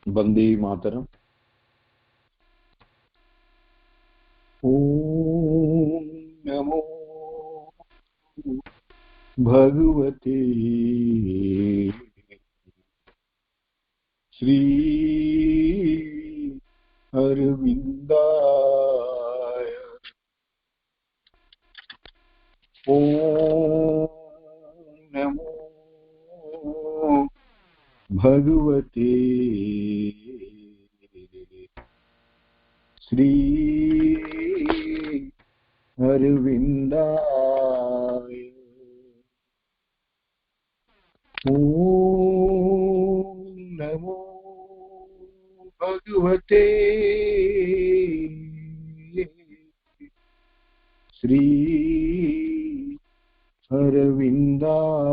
वंदे मातरम। ओम नमो भगवते श्री अरविंदाय। ओम नमो भगवते श्री अरविंदाय। ओम नमो भगवते श्री अरविंदाय।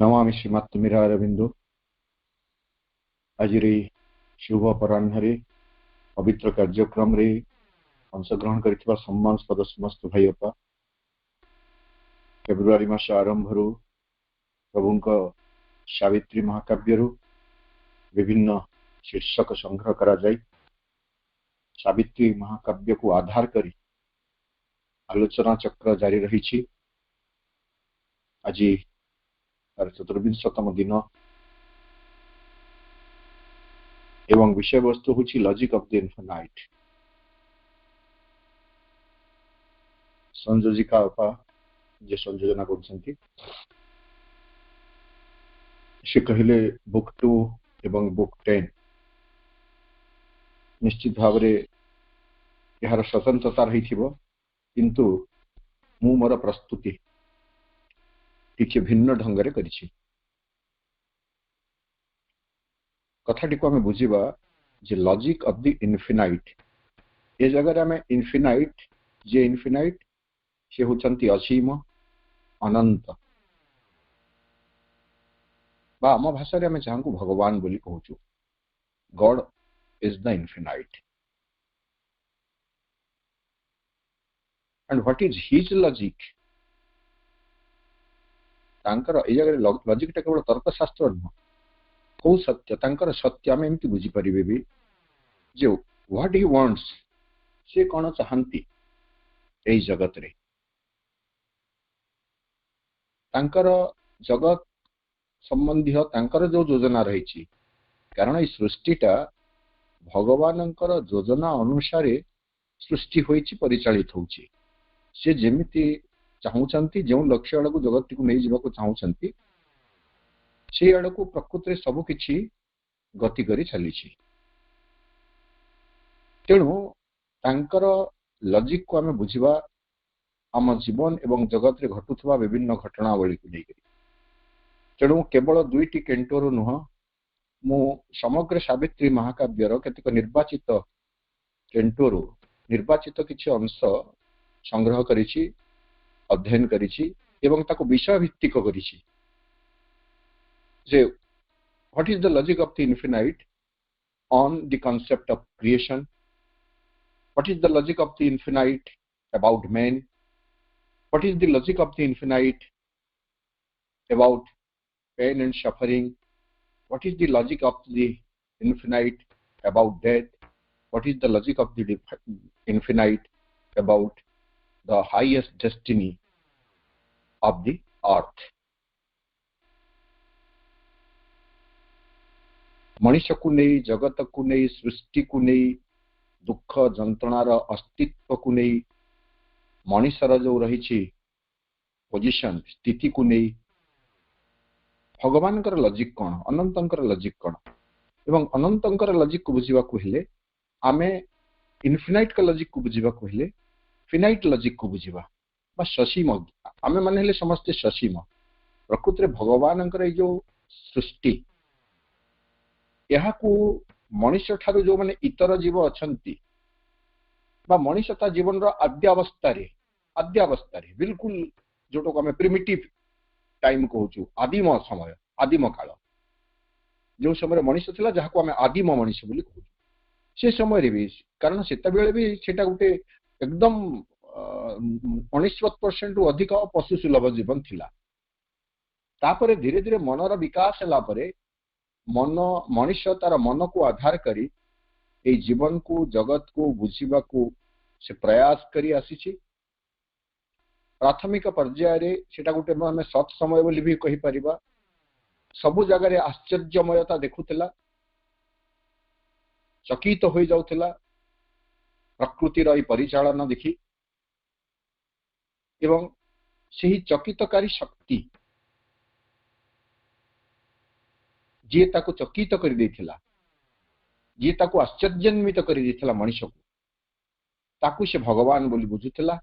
नमामि श्रीमत्तुमिरारविंदो। आज शुभ अपराह्न पवित्र कार्यक्रम रे अंशग्रहण कर सम्मानस्पद समस्त भाई अपा फेब्रुआरी मास आरंभ प्रभु सावित्री महाकाव्य विभिन्न शीर्षक संग्रह करा जाय सावित्री महाकाव्य को आधार करी आलोचना चक्र जारी रही। आज चतुर्विंशतम दिन एवं विषय वस्तु हूँ लॉजिक ऑफ द इनफिनाइट। संयोजिका अपा जे संयोजना कर कहले बुक 2 एवं बुक 10 निश्चित भाव यार स्वतंत्रता रही किंतु मु मोर प्रस्तुति टिके भिन्न ढंग से कथाटी को आम बुझा जे लॉजिक ऑफ द इनफिनाइट। ये जगह आम इनफिनाइट जे इनफिनाइट से होचंती असीम अनंत बा आम भाषा आम जहाँ को भगवान बोली कहूँ God is the infinite and what is his logic. ये जगह लॉजिक टा केवल तर्कशास्त्र नुह कौ सत्य तांकर सत्य आम एमती बुझीपर भी जे व्हाट ही वांट्स से कौन चाहती ए जगत रे तांकर जगत संबंधी तांकर जो योजना रही कारण ये सृष्टिटा भगवान योजना अनुसार सृष्टि होइछि परिचालित होछि। से जेमिति चाहूचंती जो लक्ष्य आड़ को जगत को नहीं जावाक चाहूचंती से आड़ को प्रकृति सबु किछि गति करी चली। तेणु तांकर लॉजिक को आम बुझा आम जीवन एवं जगत रे घटुवा विभिन्न घटनावली को लेकर। तेणु केवल दुईटी केंटोर नुह मु समग्र सावित्री महाकाव्यर केतक निर्वाचित केंटोर निर्वाचित किछि अंश संग्रह करिछि अध्ययन करिछि एवं ताको विषय भित्तिक करिछि जे what is the logic of the infinite on the concept of creation, what is the logic of the infinite about man, what is the logic of the infinite about pain and suffering, what is the logic of the infinite about death, what is the logic of the infinite about the highest destiny of the earth। मनुष्य को नहीं जगत को नहीं सृष्टि को नहीं दुख जंत्रणार अस्तित्व को नहीं मनुष्यर जो रही पोजिशन स्थिति को नहीं भगवान लॉजिक कौन अनंतर लॉजिक कौन एवं अनंतर लॉजिक को बुझा हेले आमे इनफिनाइट का लॉजिक को बुझा हेले फिनाइट लॉजिक को बुझा ससीम आमे माने हेले समस्ते ससीम प्रकृति भगवान जो सृष्टि यहाँ को मनुष्य ठारू जो माने इतर जीव अछंती बा मनीष ता जीवन आद्यावस्था बिल्कुल जोटा आम प्रिमिटिव टाइम कहूँ आदिम समय आदिम काल जो समय मनीष था जहाँ आम आदिम मनीष बोली कहूँ से समय भी कारण से भी सेटा गोटे एकदम 99% रु अधिक पशु सुलभ जीवन थिला तापरे धीरे धीरे मनर विकास होला परे मन मनीष तार मन को आधार करी ए जीवन को जगत को बुझीबा को से प्रयास करी आसी प्राथमिक पर्याय रे सेटा गोटे आम सत समय बोली भी कहि परिबा सबु जगह रे आश्चर्यमयता देखुतिला चकित हो जाउतिला प्रकृतिर ए परिचालन देखि एवं सही चकितकारी शक्ति जी ताको चकित कर देथिला जी ताको आश्चर्यान्वित कर देथिला मनीष को ताकू से भगवान बोली बुझुतिला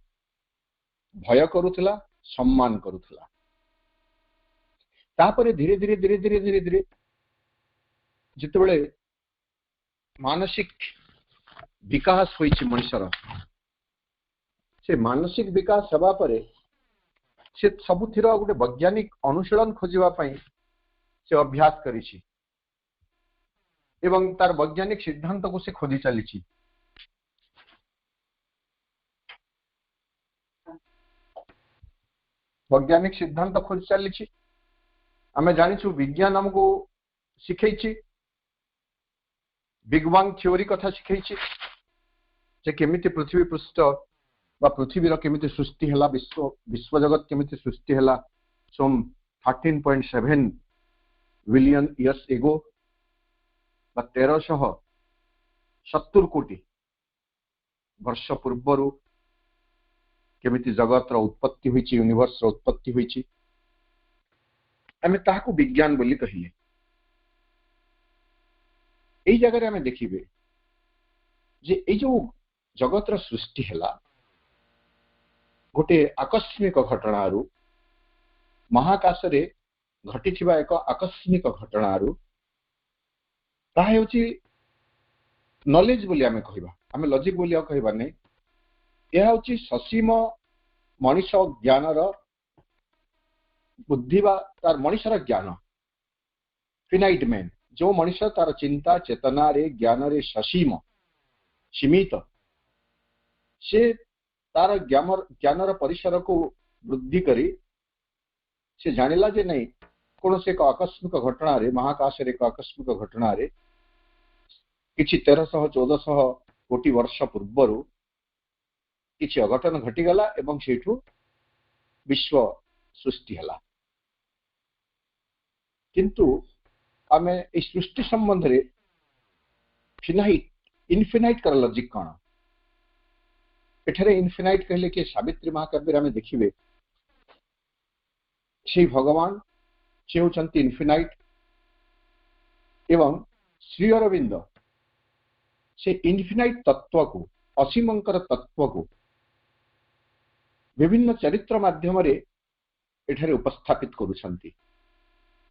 भय करुथिला सम्मान करुथिला तापरे धीरे धीरे धीरे धीरे धीरे धीरे जितेबले मानसिक विकास होइछि मनुष्यर से मानसिक विकास हवा परे से सबुथिर गोटे वैज्ञानिक अनुशीलन खोजिबा पई से अभ्यास करिछि एवं तार वैज्ञानिक सिद्धांत को से खोजी चली वैज्ञानिक सिद्धांत खोजी चली आम जानी विज्ञान आमको शिखई बिग बैंग थ्योरी कथा शिखई जे केमिति पृथ्वी पृष्ठ बा पृथ्वीर केमिति सृष्टि हला विश्व जगत केमिति सृष्टि हला सम 13.7 बिलियन इयर्स एगो बा 1370 कोटी वर्ष पूर्वर केमिति जगत उत्पत्ति होइछि यूनिवर्स उत्पत्ति होइछि आमे ताहाकू विज्ञान बोली कहिले एई जगह आमे देखिबे जे एई जो जगतर सृष्टि हला गोटे आकस्मिक घटनारू महाकाश रे घटिथिबा एक आकस्मिक घटनारू ता हेउछि नॉलेज बोली आमे कहिबा आमे लॉजिक बोली कहिबा नै यह हेउछि ससीम मनीष ज्ञानर बुद्धि बा तार मनीषर ज्ञान फिनाइट मैन जो मनीष तार चिंता चेतना रे ज्ञान रे ससीम सीमित से तार ज्ञानर परिसर को वृद्धि करी से जानिला जे नहीं कौन से एक आकस्मिक घटना रे महाकाश रे एक आकस्मिक घटना रे किछि 1300-1400 कोटी वर्ष पूर्वर किछि अघटन घटीगला एवं सेठू विश्व सृष्टि हला किंतु आमे ए सृष्टि संबंध रे फिनाइट इनफिनाइट कर लॉजिक कौन एठरे इनफिनाइट कहले कि सावित्री महाकाव्य आमे देखिबे से भगवान से होचंती इनफिनाइट एवं श्री अरविंद से इनफिनाइट तत्व को असीमंकर तत्व को विभिन्न चरित्र माध्यम रे एठरे उपस्थापित करूछंती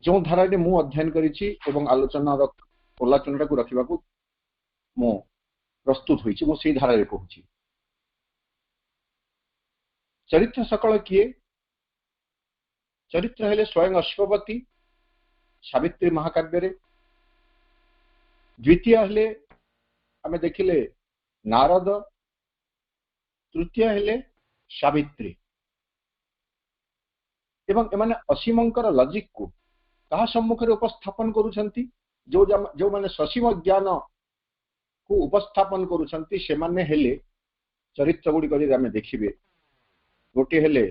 जो धारा रे मु अध्ययन करिछि एवं आलोचना को रखिबा को मु प्रस्तुत होइछि मु सेही धारा रे कहूछि चरित्र सकल किए चरित्र हेले स्वयं अश्वपति सावित्री महाकाव्य रे द्वितीय हेले आमे देखिले नारद तृतीय हेले सावित्री एवं एमाने असीमंकर लॉजिक को कहा सम्मुख रे उपस्थापन करूछंती जो माने ससीम ज्ञान को उपस्थापन करूछंती से माने हेले चरित्र गुडी करी आमे देखिबे गोटे हेले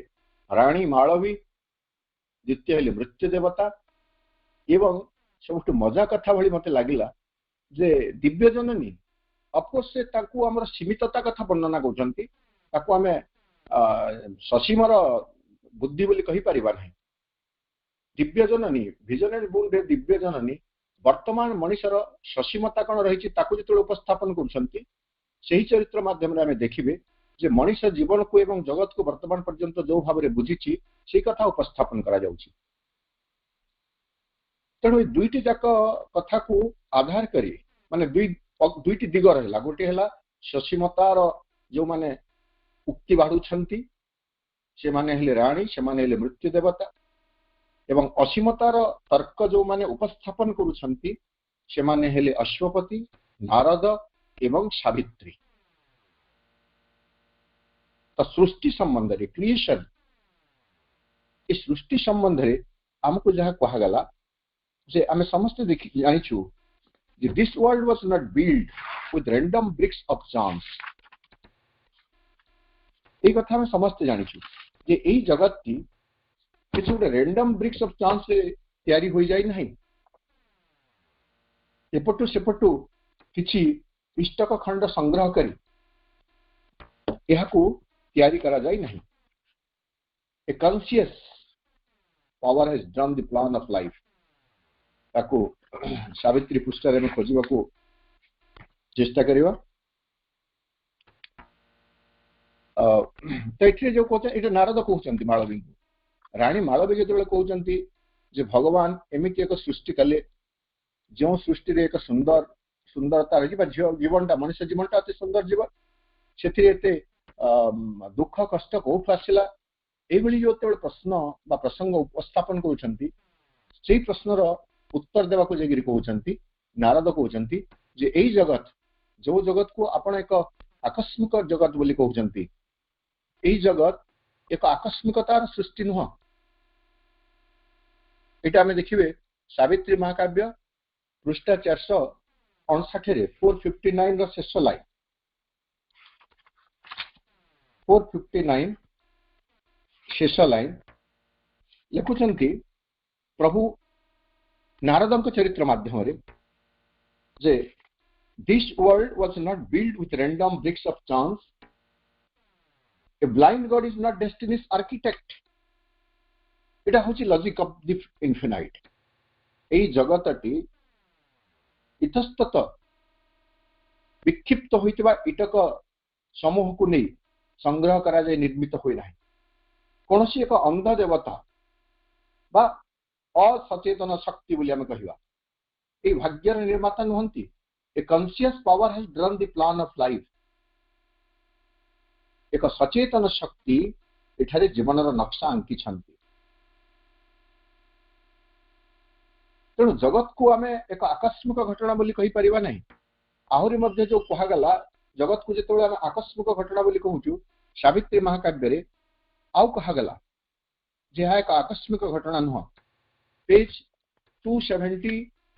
रानी माळवी द्वितीय हेले मृत्यु देवता एवं सबुठ मजा कथा भली मते लागिला जे दिव्य जननी ऑफकोर्स से ताकू हमर सीमितता कथा वर्णना करछंती ताकू आमे ससीमर बुद्धि बोली कहि परिबा नै दिव्य जननी विजनरी बोल दे दिव्य जननी वर्तमान मनुष्यर ससीमता कौन रही जो उपस्थापन कर चरित्र माध्यम आम देखिए जे मनुष्य जीवन को एवं जगत को वर्तमान पर्यंत जो भाव में बुझी से कथा उपस्थापन करा जाउछि तेणु दुईटी जाक कथा को आधार करी माने दुईटी दिग रहा गोटे है ससीमतार जो माने उक्ति बाढ़ुछंती से माने हेले राणी से माने हेले मृत्यु देवता एवं असीमतार तर्क जो माने उपस्थापन करुछंती से माने हेले अश्वपति नारद एवं सावित्री। तो सृष्टि संबंध रे क्रिएशन इस सृष्टि संबंध रे हमको जहाँ कहगला जे आमे समस्त जानिछु जे this world was not build with random bricks of chance. এই কথা আমি समस्त जानिछु जे এই जगत टी किसी गोटे रैंडम ब्रिक्स ऑफ चांस रे तैयारी होई जाई नहीं। एपटू सेपटू किछि पिष्टक खंड संग्रह करी एहाकू तैयारी करा जाई नहीं। ए conscious power has drawn the plan of life ताको सावित्री पुस्तक में खोजिबा को चेष्टा करिवा। तो एठे जो कहते एटा नारद कहउचंती माळवी रानी माळवी जेतबेले कहउचंती जे भगवान एमिति एक सृष्टि कले जो सृष्टि रे एक सुंदर सुंदरता रही जीवनटा मनुष्य जीवनटा अति सुंदर जीवन से दुख कष्ट कौटू आसला एभली जो प्रश्न बा प्रसंग उपस्थापन करुछंती सेही प्रश्नर उत्तर देवाको जेगिरी कहउछंती नारद कहउछंती जे एई जगत जो जगत को आपण एक आकस्मिक जगत बोली कहउछंती एई जगत एक आकस्मिकतार सृष्टि नुह। एटा हमें देखिबे सावित्री महाकाव्य पृष्ठ 459 रे 459 रो शेष लाइन 459 शेष लाइन लिखुचंती प्रभु नारदंक चरित्र माध्यम रे जे this world was not build with random bricks of chance a blind god is not destiny's architect. एटा होची लॉजिक ऑफ द इनफिनाइट। एई जगतटी इतस्तत विक्षिप्त होइतबा इटक समूह को नहीं संग्रह करा जाय निर्मित होई नाही। कोनोसी एक अंध देवता बा असचेतन शक्ति बोली आमे कहिबा ए भाग्यर निर्माता नुहंती। A conscious power has drawn the plan of life. एक सचेतन शक्ति एठारे जीवनर नक्शा आंकी छंती। तेणु जगत को आमे एक आकस्मिक घटना बोली कहि परिबा नहीं। आहुरी मध्य जो कहगला जगत को जेतबेले आमे आकस्मिक घटना बोली कहूचु सावित्री महाकाव्य रे आउ कहगला जे हा एक आकस्मिक घटना नुह। पेज 270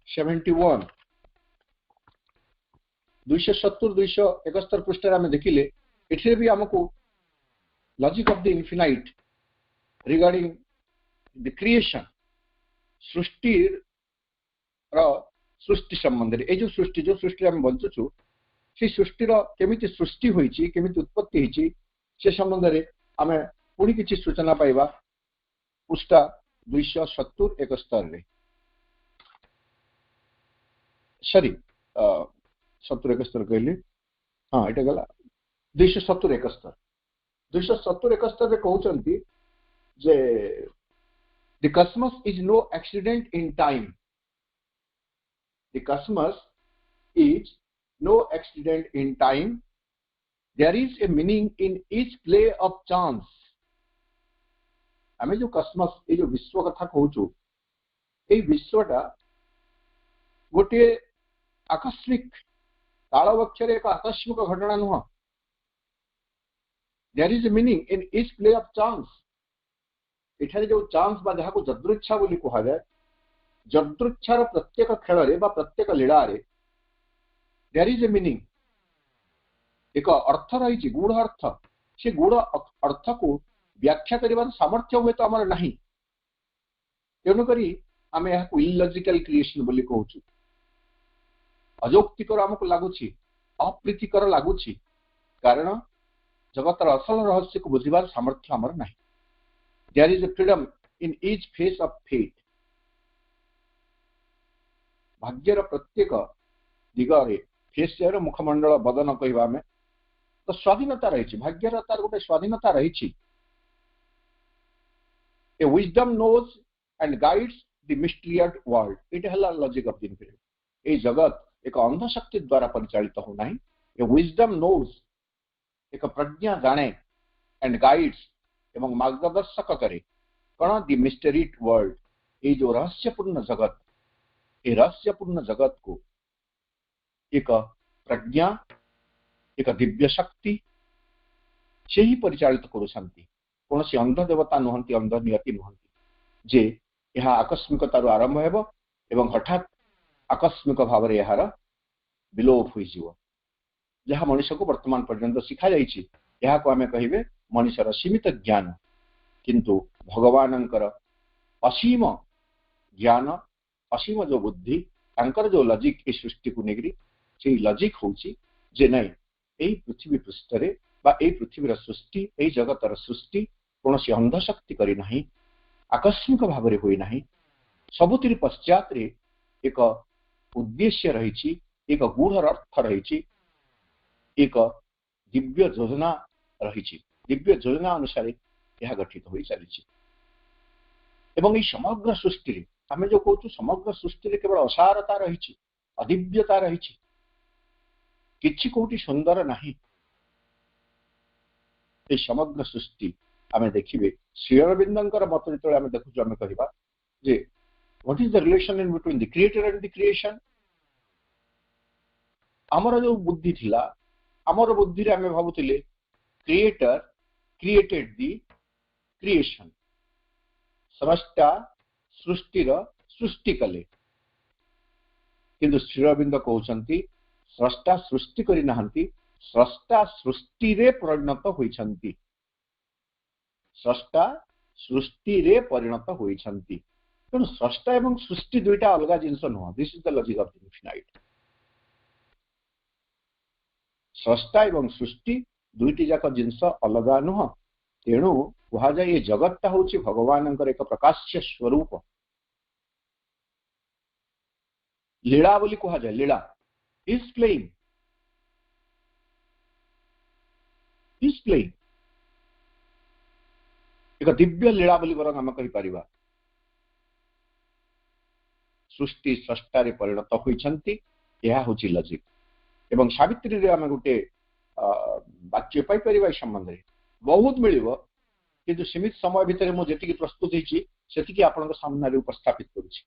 71 270 271 पृष्ठ आमे देखिले एठे भी हमको logic of the infinite regarding the creation सृष्टि सृष्टि संबंध रे ए जो सृष्टि आम बंचुछु से सृष्टि केमिति सृष्टि होईची केमिति उत्पत्ति होईची से संबंध रे आमे पुणी किछि सूचना पाइबा पृष्ठ 270 71 रे सॉरी 70 71 कहली हां एटा गला 270 71 270 71 रे कहउचंती जे the cosmos is no accident in time. The cosmos is no accident in time. There is a meaning in each play of chance. आमे जो कॉस्मस ए जो विश्व कथा कहूचु ए विश्वटा गोटे आकस्मिक कालवक्षरे एक आकस्मिक घटना नुह। There is a meaning in each play of chance. एठारे जो चांस बा जहा को जदृच्छा बोली कहा जाय जदृच्छार प्रत्येक खेल रे बा प्रत्येक लीला रे देयर इज ए मीनिंग एक अर्थ रही गूढ़ अर्थ से गूढ़ अर्थ को व्याख्या करिवार सामर्थ्य हुए तो आमर नहीं। तेणु करी आमे यहां इलॉजिकल क्रिएशन बोली कहूचु। अजौक्तिकर हमको लागुछि अप्रीतिकर लागुछि कारण जगतर असल रहस्य को बुझिबार सामर्थ्य आमर नहीं। There is a freedom in each face of fate. भाग्यर प्रत्येक दिगरे फेसर मुखमंडल बदन कहवा में तो स्वाधीनता रही भाग्यर तार गोटे स्वाधीनता रही। A wisdom knows and guides the mysterious world. It हैला लॉजिक ऑफ द इनफिनिट। ए जगत एक अंध शक्ति द्वारा परिचालित हो नहीं। ए विजडम नोज एक प्रज्ञा जाने एंड गाइड्स एवं मार्गदर्शक करे कौन दि मिस्टेरिड वर्ल्ड, ये जो रहस्यपूर्ण जगत, ये रहस्यपूर्ण जगत को एक प्रज्ञा, एक दिव्य शक्ति से ही परिचालित करुछंती। कौन सी अंध देवता नुहंती, अंध नियति नुहंती जे यह आकस्मिकतार आरंभ हेब एवं हठात आकस्मिक भाव में यार विलोप हो जहाँ मनुष्य को वर्तमान पर्यंत शिखा जाइए, यह को आमे कहिबे मनुष्यर सीमित ज्ञान, किंतु भगवानंकर असीम ज्ञान, असीम जो बुद्धि, तांकर जो लॉजिक ए सृष्टि को नेगरी से लॉजिक होची जे नहीं एई पृथ्वी पृष्ठरे बा एई पृथ्वीर सृष्टि, एई जगतर सृष्टि कोनोसी अंध शक्ति करी नहीं, आकस्मिक भाव में होई नहीं, सबुतिर पश्चात रे एक उद्देश्य रही, एक गूढ़ अर्थ रही, एक दिव्य योजना रही, दिव्य योजना अनुसार यह गठित हो चली। एवं ये समग्र सृष्टि आम जो कहूँ समग्र सृष्टि केवल असारता रही, अदिव्यता रही, किछि कोटी सुंदर नहीं। ये समग्र सृष्टि आम देखिए श्री अरविंदर मत जो आम देखु आम कह what is the relation in between the creator and the creation. आमर जो बुद्धि थिला, आमर बुद्धि रे आम भावुतिले क्रिएटर क्रिएटेड द क्रिएशन, स्रष्टा सृष्टिर सृष्टि कले, किंतु श्री अरविंद कहउछंती स्रष्टा सृष्टि करि नाहंती, स्रष्टा सृष्टि रे परिणत होइछंती, स्रष्टा सृष्टि रे परिणत होइछंती। तेणु स्रष्टा एवं सृष्टि दुईटा अलग जिनस नुह। This is the logic of the infinite. स्रष्टा एवं सृष्टि दुईटी जाक जिनस अलग नुह। तेणु कह जाए ये जगतटा हूँ भगवान एक प्रकाश्य स्वरूप, लीला बोली कह जाए। लीला इज प्लेइंग, इज प्लेइंग एक दिव्य लीला बोली बर आम कहीपर। सृष्टि स्रष्टा रे परिणत होइछंती, यह हूँ लॉजिक। एवं सावित्री रे आम गोटे वाक्य पाई संबंध में बहुत मिलिबो, किंतु सीमित समय भितर मु जेतिकी प्रस्तुत होइछि सेतिकी आपनक सामने उपस्थापित करूछि।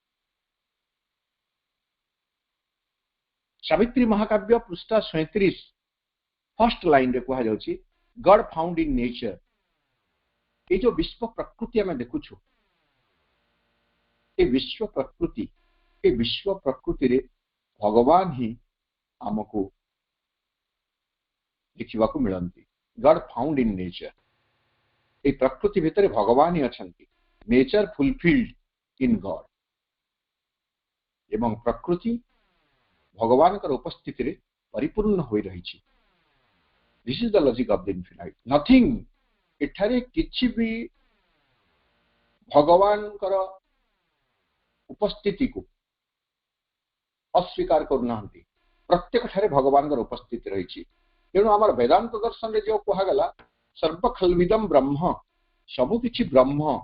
सावित्री महाकाव्य पृष्ठ 37 फर्स्ट लाइन रे कहा जाउछि गॉड फाउंड इन नेचर। ये जो विश्व प्रकृति आम देखुछु, ये विश्व प्रकृति, ये विश्व प्रकृति रे भगवान ही आमको देखा मिलती। गॉड फाउंड इन नेचर, ये प्रकृति भितर भगवान ही अछंती। नेचर फुलफिल्ड इन गॉड, एवं प्रकृति भगवान कर उपस्थिति रे परिपूर्ण हो रही। This is the logic of the infinite. Nothing एठारे किछि भी भगवान कर उपस्थिति को अस्वीकार करना, प्रत्येक ठारे भगवान कर उपस्थिति रही। तेणु आम वेदांत दर्शन रे जो कहगला सर्व खल्विदम ब्रह्म, सबु किछि ब्रह्म।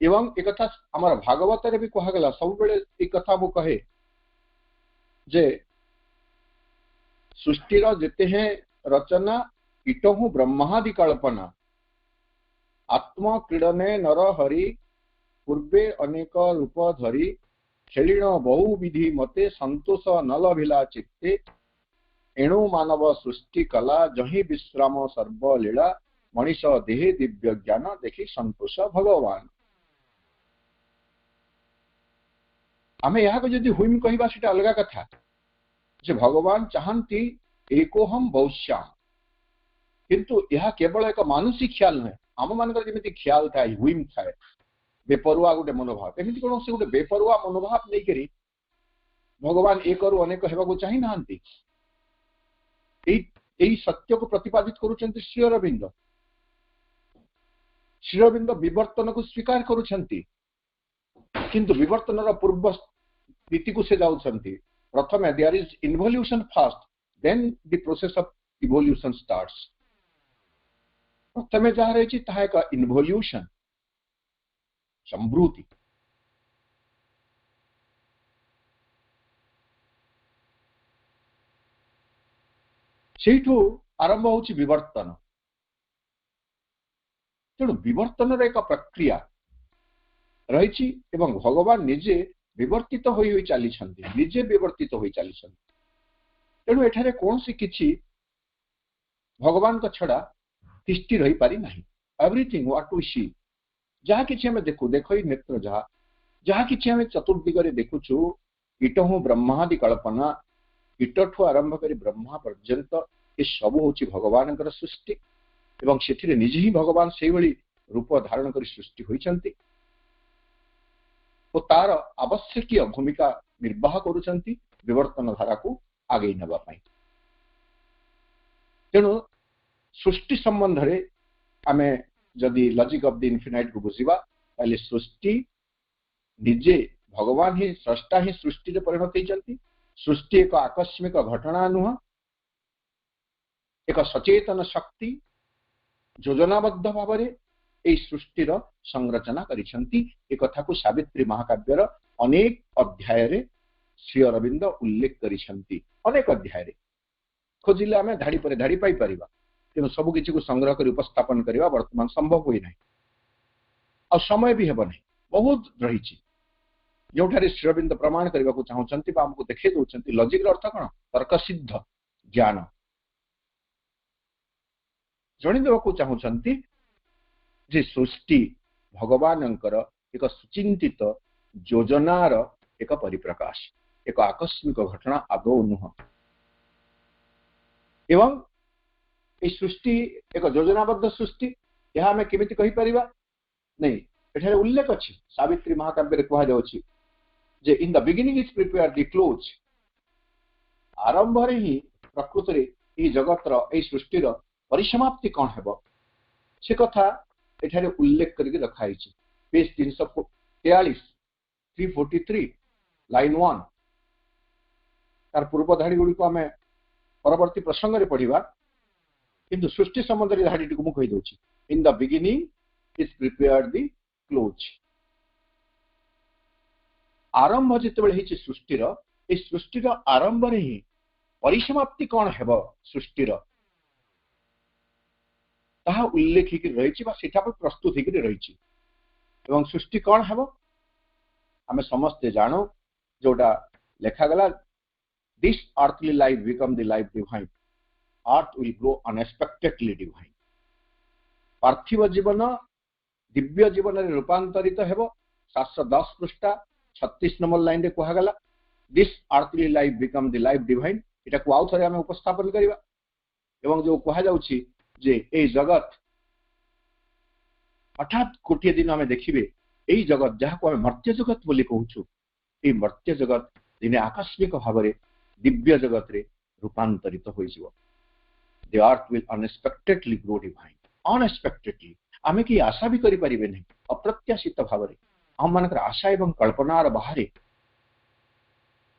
एवं एक कथा आम भागवत रे भी कहगला, सब बेले एक कथा मु कहे जे सृष्टिर जेते हैं रचना इटहु ब्रह्मादि कल्पना, आत्म क्रीडने नर हरि पूर्वे अनेक रूप धरी, खेलिण बहु विधि मते संतोष न लभिला चित्ते, एणु मानव सृष्टि कला जही विश्राम सर्वलीला, मनीष देहे दिव्य ज्ञान देखी संतोष भगवान। आमे यहाँ को जदि हुइम कहिबा सेटा अलग कथा, जे भगवान चाहती एकोहम बहुश्याम, किंतु यह केवल एक मानसिक ख्याल नुहे। आम मानकर जमी ख्याल थाए, हुइम थाए, बेपरुआ गोटे मनोभाव, एमती कौन से गोटे बेपरुआ मनोभाव नहीं करी भगवान एक अनेक होगा चाही नाहंती। यही सत्य को प्रतिपादित करुछंती श्री अरविंद। श्री अरविंद विवर्तन को स्वीकार करुछंती, किंतु विवर्तन पूर्व स्थिति को से जाउछंती। प्रथम there is involution first, then the process of evolution starts. प्रथम जहाँ रही ताहा एक इन्वोल्यूशन, संभृति। ସେଇଠୁ ଆରମ୍ଭ ହେଉଛି ବିବର୍ତ୍ତନ। ତେଣୁ ବିବର୍ତ୍ତନର ଏକ ପ୍ରକ୍ରିୟା ରହିଛି ଏବଂ ଭଗବାନ ନିଜେ ବିବର୍ତ୍ତିତ ହୋଇ ହୋଇ ଚାଲିଛନ୍ତି, ନିଜେ ବିବର୍ତ୍ତିତ ହୋଇ ଚାଲିଛନ୍ତି। ତେଣୁ ଏଠାରେ କୌଣସି କିଛି ଭଗବାନଙ୍କ ଛଡ଼ା ତିଷ୍ଠି ରହିପାରି ନାହିଁ। ଏଭ୍ରିଥିଙ୍ଗ ହ୍ୱାଟ ୱି ସି, ଯାହା କିଛି ଆମେ ଦେଖ ଏଇ ନେତ୍ର ଯାହା କିଛି ଆମେ ଚତୁର୍ଦିଗରେ ଦେଖୁଛୁ, ଇଟ ହୁଁ ବ୍ରହ୍ମାଦି କଳ୍ପନା, ଇଟଠୁ ଆରମ୍ଭ କରି ବ୍ରହ୍ମା ପର୍ଯ୍ୟନ୍ତ ଏସବୁ ହେଉଛି ଭଗବାନଙ୍କର ସୃଷ୍ଟି ଏବଂ ସେଥିରେ ନିଜେ ହିଁ ଭଗବାନ ସେଇଭଳି ରୂପ ଧାରଣ କରି ସୃଷ୍ଟି ହୋଇଛନ୍ତି ଓ ତାର ଆବଶ୍ୟକୀୟ ଭୂମିକା ନିର୍ବାହ କରୁଛନ୍ତି ବିବର୍ତ୍ତନ ଧାରାକୁ ଆଗେଇ ନେବା ପାଇଁ। ତେଣୁ ସୃଷ୍ଟି ସମ୍ବନ୍ଧରେ ଆମେ ଯଦି ଲଜିକ୍ ଅଫ୍ ଦି ଇନଫିନାଇଟ୍ କୁ ବୁଝିବା ତାହେଲେ ସୃଷ୍ଟି ନିଜେ ଭଗବାନ ହିଁ ସ୍ରଷ୍ଟା ହିଁ ସୃଷ୍ଟିରେ ପରିଣତ ହେଇଛନ୍ତି। ସୃଷ୍ଟି ଏକ ଆକସ୍ମିକ ଘଟଣା ନୁହଁ, ଏକ ସଚେତନ ଶକ୍ତି ଯୋଜନାବଦ୍ଧ ଭାବରେ ଏହି ସୃଷ୍ଟିର ସଂରଚନା କରିଛନ୍ତି। ଏକଥାକୁ ସାବିତ୍ରୀ ମହାକାବ୍ୟର ଅନେକ ଅଧ୍ୟାୟରେ ଶ୍ରୀ ଅରବିନ୍ଦ ଉଲ୍ଲେଖ କରିଛନ୍ତି। ଅନେକ ଅଧ୍ୟାୟରେ ଖୋଜିଲେ ଆମେ ଧାଡ଼ି ପରେ ଧାଡ଼ି ପାଇପାରିବା, ତେଣୁ ସବୁ କିଛିକୁ ସଂଗ୍ରହ କରି ଉପସ୍ଥାପନ କରିବା ବର୍ତ୍ତମାନ ସମ୍ଭବ ହୁଏ ନାହିଁ, ଆଉ ସମୟ ବି ହେବ ନାହିଁ। ବହୁତ ରହିଛି ଯେଉଁଠାରେ ଶ୍ରୀ ଅରବିନ୍ଦ ପ୍ରମାଣ କରିବାକୁ ଚାହୁଁଛନ୍ତି ବା ଆମକୁ ଦେଖେଇ ଦେଉଛନ୍ତି ଲଜିକ୍ର ଅର୍ଥ କ'ଣ, ତର୍କସିଦ୍ଧ ଜ୍ଞାନ ଜଣେଇଦେବାକୁ ଚାହୁଁଛନ୍ତି ଯେ ସୃଷ୍ଟି ଭଗବାନଙ୍କର ଏକ ସୁଚିନ୍ତିତ ଯୋଜନାର ଏକ ପରିପ୍ରକାଶ, ଏକ ଆକସ୍ମିକ ଘଟଣା ଆଦୌ ନୁହଁ। ଏବଂ এই ସୃଷ୍ଟି ଏକ ଯୋଜନାବଦ୍ଧ ସୃଷ୍ଟି, ଏହା ଆମେ କେମିତି କହିପାରିବା? ନାଇଁ, ଏଠାରେ ଉଲ୍ଲେଖ ଅଛି, ସାବିତ୍ରୀ ମହାକାବ୍ୟରେ କୁହାଯାଉଛି ଯେ in the beginning is prepared the close, ଆରମ୍ଭରେ ହିଁ ପ୍ରକୃତରେ ଏହି ଜଗତର ଏହି ସୃଷ୍ଟିର ପରିସମାପ୍ତି କ'ଣ ହେବ ସେ କଥା ଏଠାରେ ଉଲ୍ଲେଖ କରିକି ରଖାଯାଇଛି। ପେଜ 343 343 ଲାଇନ୍ 1। ତାର ପୂର୍ବ ଧାଡ଼ି ଗୁଡ଼ିକୁ ଆମେ ପରବର୍ତ୍ତୀ ପ୍ରସଙ୍ଗରେ ପଢ଼ିବା, କିନ୍ତୁ ସୃଷ୍ଟି ସମ୍ବନ୍ଧରେ ଧାଡ଼ିଟିକୁ ମୁଁ କହିଦେଉଛି। In the beginning is prepared the close, ଆରମ୍ଭ ଯେତେବେଳେ ହେଇଛି ସୃଷ୍ଟିର, এই ସୃଷ୍ଟିର ଆରମ୍ଭରେ ହିଁ ପରିସମାପ୍ତି କ'ଣ ହେବ ସୃଷ୍ଟିର ତାହା ଉଲ୍ଲେଖ ହେଇକି ରହିଛି ବା ସେଟା ପାଇଁ ପ୍ରସ୍ତୁତ ହେଇକି ରହିଛି। ଏବଂ ସୃଷ୍ଟି କ'ଣ ହେବ ଆମେ ସମସ୍ତେ ଜାଣୁ, ଯୋଉଟା ଲେଖାଗଲା, this earthly life become the life divine, earth will grow unexpectedly divine। ପାର୍ଥିବ ଜୀବନ ଦିବ୍ୟ ଜୀବନରେ ରୂପାନ୍ତରିତ ହେବ। 710 ପୃଷ୍ଠା 36 ନମ୍ବର ଲାଇନରେ କୁହାଗଲା, this earthly life become the life divine। ଏଟାକୁ ଆଉ ଥରେ ଆମେ ଉପସ୍ଥାପନ କରିବା ଏବଂ ଯୋଉ କୁହାଯାଉଛି ଯେ এই ଜଗତ ହଠାତ୍ ଗୋଟିଏ ଦିନ ଆମେ ଦେଖିବେ এই ଜଗତ ଯାହାକୁ ଆମେ ମର୍ତ୍ତ୍ୟ ଜଗତ ବୋଲି କହୁଛୁ, এই ମର୍ତ୍ତ୍ୟ ଜଗତ ଦିନେ ଆକସ୍ମିକ ଭାବରେ ଦିବ୍ୟ ଜଗତରେ ରୂପାନ୍ତରିତ ହୋଇଯିବ। the earth will unexpectedly grow divine। unexpectedly ଆମେ କି ଆଶା ବି କରିପାରିବେ ନାହିଁ, ଅପ୍ରତ୍ୟାଶିତ ଭାବରେ ଆମମାନଙ୍କର ଆଶା ଏବଂ କଳ୍ପନାର ବାହାରେ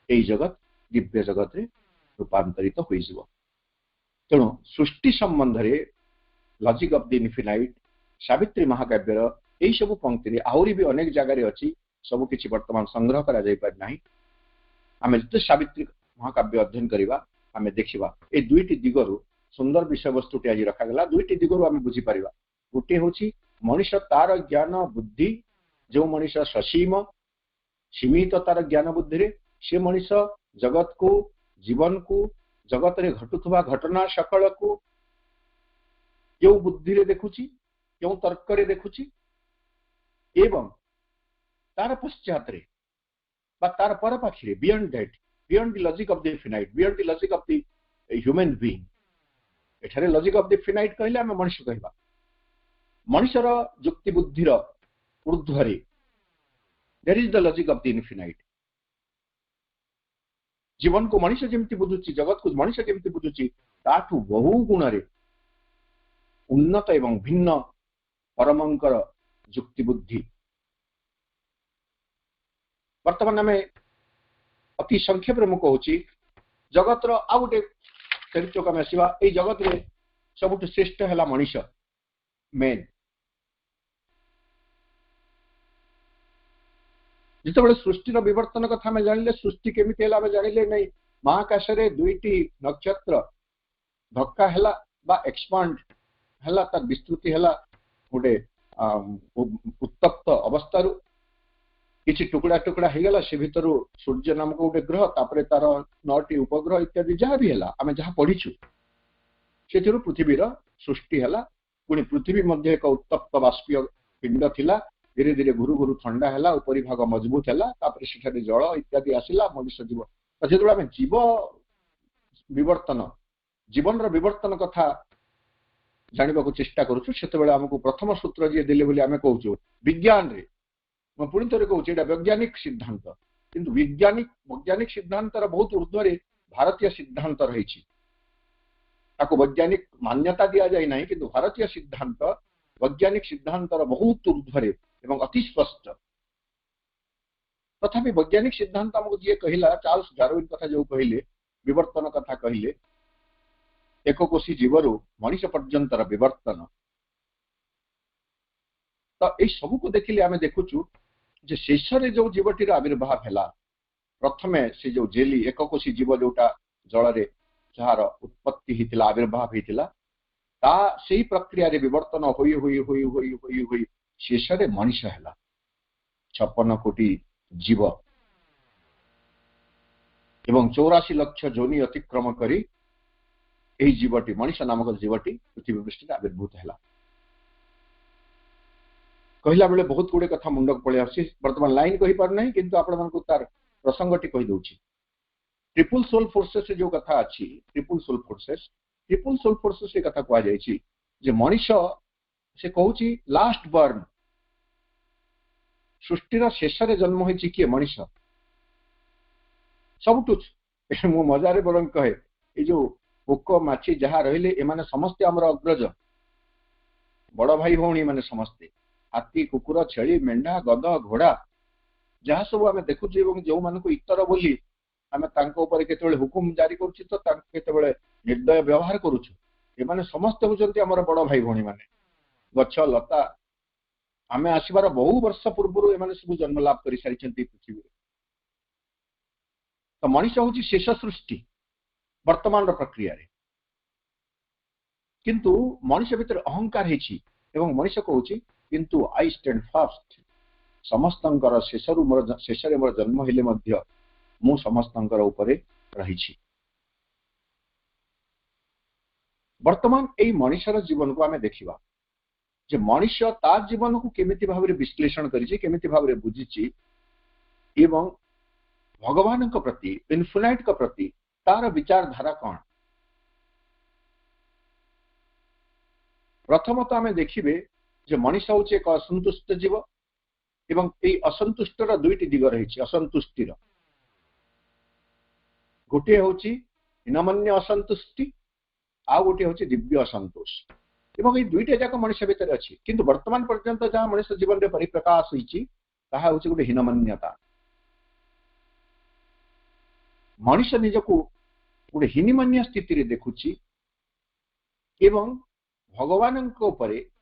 এই ଜଗତ ଦିବ୍ୟ ଜଗତରେ ରୂପାନ୍ତରିତ ହୋଇଯିବ। ତେଣୁ ସୃଷ୍ଟି ସମ୍ବନ୍ଧରେ ଲଜିକ୍ ଅଫ୍ ଦି ଇନଫିନାଇଟ୍ ସାବିତ୍ରୀ ମହାକାବ୍ୟର ଏହି ସବୁ ପଙ୍କ୍ତିରେ ଆହୁରି ବି ଅନେକ ଜାଗାରେ ଅଛି, ସବୁ କିଛି ବର୍ତ୍ତମାନ ସଂଗ୍ରହ କରାଯାଇପାରି ନାହିଁ। ଆମେ ଯେତେ ସାବିତ୍ରୀ ମହାକାବ୍ୟ ଅଧ୍ୟୟନ କରିବା ଆମେ ଦେଖିବା এই ଦୁଇଟି ଦିଗରୁ ସୁନ୍ଦର ବିଷୟବସ୍ତୁଟି ଆଜି ରଖାଗଲା। ଦୁଇଟି ଦିଗରୁ ଆମେ ବୁଝିପାରିବା। ଗୋଟିଏ ହେଉଛି ମଣିଷ ତାର ଜ୍ଞାନ ବୁଦ୍ଧି, ଯେଉଁ ମଣିଷ ସସୀମ ସୀମିତ ତାର ଜ୍ଞାନ ବୁଦ୍ଧିରେ, ସେ ମଣିଷ ଜଗତକୁ ଜୀବନକୁ ଜଗତରେ ଘଟୁଥିବା ଘଟଣା ସକଳକୁ କେଉଁ ବୁଦ୍ଧିରେ ଦେଖୁଛି, କେଉଁ ତର୍କରେ ଦେଖୁଛି ଏବଂ ତାର ପଶ୍ଚାତରେ ବା ତାର ପରପାଖିରେ beyond that, beyond the logic of the finite, beyond the logic of the human being. ଏଠାରେ ଲଜିକ୍ ଅଫ୍ ଦି ଫିନାଇଟ୍ କହିଲେ ଆମେ ମଣିଷ କହିବା। ମଣିଷର ଯୁକ୍ତି ବୁଦ୍ଧିର ଊର୍ଦ୍ଧ୍ୱରେ there is the logic of the infinite. ଜୀବନକୁ ମଣିଷ ଯେମିତି ବୁଝୁଛି, ଜଗତକୁ ମଣିଷ ଯେମିତି ବୁଝୁଛି, ତାଠୁ ବହୁ ଗୁଣରେ ଉନ୍ନତ ଏବଂ ଭିନ୍ନ ପରମଙ୍କର ଯୁକ୍ତି ବୁଦ୍ଧି। ବର୍ତ୍ତମାନ ଆମେ ଅତି ସଂକ୍ଷେପରେ ମୁଁ କହୁଛି, ଜଗତର ଆଉ ଗୋଟେ ଚରିତ୍ରକୁ ଆମେ ଆସିବା। ଏଇ ଜଗତରେ ସବୁଠୁ ଶ୍ରେଷ୍ଠ ହେଲା ମଣିଷ, ମେନ୍। ଯେତେବେଳେ ସୃଷ୍ଟିର ବିବର୍ତ୍ତନ କଥା ଆମେ ଜାଣିଲେ, ସୃଷ୍ଟି କେମିତି ହେଲା ଆମେ ଜାଣିଲେ ନାହିଁ। ମହାକାଶରେ ଦୁଇଟି ନକ୍ଷତ୍ର धक्का हैला बा एक्सपांड हैला तार विस्तृति हैला गोटे उत्तप्त अवस्था किसी टुकड़ा टुकड़ा हो गला से भितर सूर्य नामक गोटे ग्रह तापर तार 9टी उपग्रह इत्यादि जहाँ भी है आम जहाँ पढ़ीचु से पृथ्वीर सृष्टि है पुणी पृथ्वी मध्य एक उत्तप्त बाष्पीय पिंड थिला धीरे धीरे घुरु घुरु ठंडा है उपरी भाग मजबूत है से जल इत्यादि आसला मनुष्य जीव जो आम जीव विवर्तन जीवन विवर्तन कथा जानवा चेष्टा करुँ आमको प्रथम सूत्र जी देले आम कहूँ विज्ञान रे मैं पुणी थे कहूँ वैज्ञानिक सिद्धांत किंतु वैज्ञानिक सिद्धांतर बहुत ऊर्ध्वे भारतीय सिद्धांत रही वैज्ञानिक मान्यता दि जाए ना कि भारतीय सिद्धांत वैज्ञानिक सिद्धांतर बहुत ऊर्ध्वे एवं अति स्पष्ट तथापि वैज्ञानिक सिद्धांत आमको जी कहला चार्ल्स डार्विन कथा जो कहले विवर्तन कथा कहले एक कोशी जीवर मनीष पर्यंतर विवर्तन तो यही सब को देखिले आम देखुचु जे शेष जो जीवटीर आविर्भाव है प्रथमे से जो जेली एक कोशी जीव जोटा जल जार उत्पत्ति होता आविर्भाव होता से प्रक्रिया विवर्तन होई होई होई होई होई होई शेष मनीष है 56 कोटी जीव एवं 84 लाख जोनि अतिक्रम करी यही जीवटी मनीष नामक जीवटी पृथ्वी पृष्ठ आविर्भूत है कहला बेले बहुत गुड़े कथा मुंडक पड़े बर्तमान लाइन कही पार नहीं किंतु आपण मानकु तार प्रसंगटी कही दउछि ट्रिपल सोल फोर्सेस जो कथा अछि ट्रिपल सोल फोर्सेस से कथा कहा जायछि जे मनीष से कहूछि लास्ट बर्न सृष्टिर शेष रे जन्म होइछि किए मनीष सबटु मो मजारे बरं कहे ए जो पोक माछी जहाँ रहिले एमाने समस्ते हमर अग्रज बड़ भाई भौणी माने समस्ते हाथी कुकुर छेली मेंढा गद घोड़ा जहाँ सब आम देखु जो मान इतर बोली आम केतबेले हुकुम जारी करुच्ची तो केतबेले निर्दय व्यवहार करुचु एमाने समस्ते होचंती हमर बड़ भाई भौणी माने गछ लता आम आसबार बहु वर्ष पूर्व एमाने सब जन्म लाभ कर सारी पृथ्वी तो मनीष हूँ शेष सृष्टि वर्तमान प्रक्रिया रे किंतु मनीष भितर अहंकार है मनीष कहूँ किंतु आई स्टैंड फास्ट समस्तंकर शेष मोर जन्म हेले मध्य मु समस्तंकर ऊपर रही वर्तमान यही मनीषर जीवन को आम देखा जे मनीष तार जीवन को केमिति भाव रे विश्लेषण करिछि केमिति भाव रे बुझिछि एवं भगवान प्रति इन्फिनाइट का प्रति तार विचारधारा कौन प्रथमतः आम देखिए जे मनीष हूँ एक असंतुष्ट जीव एवं यही असंतुष्टर दुईटी दिग रही असंतुष्टिर गोटे हूँ हीनमन्य असंतुष्टि आ गोटे हूँ दिव्य असंतोष एवं ये दुईटा जाक मनुष्य भितर अच्छी किंतु वर्तमान पर्यंत जहाँ मनुष्य जीवन में परिप्रकाश होती हूँ गोटे हीनमान्यता मनुष्य निजको गोटे हीनमान्य स्थिति देखुची एवं भगवान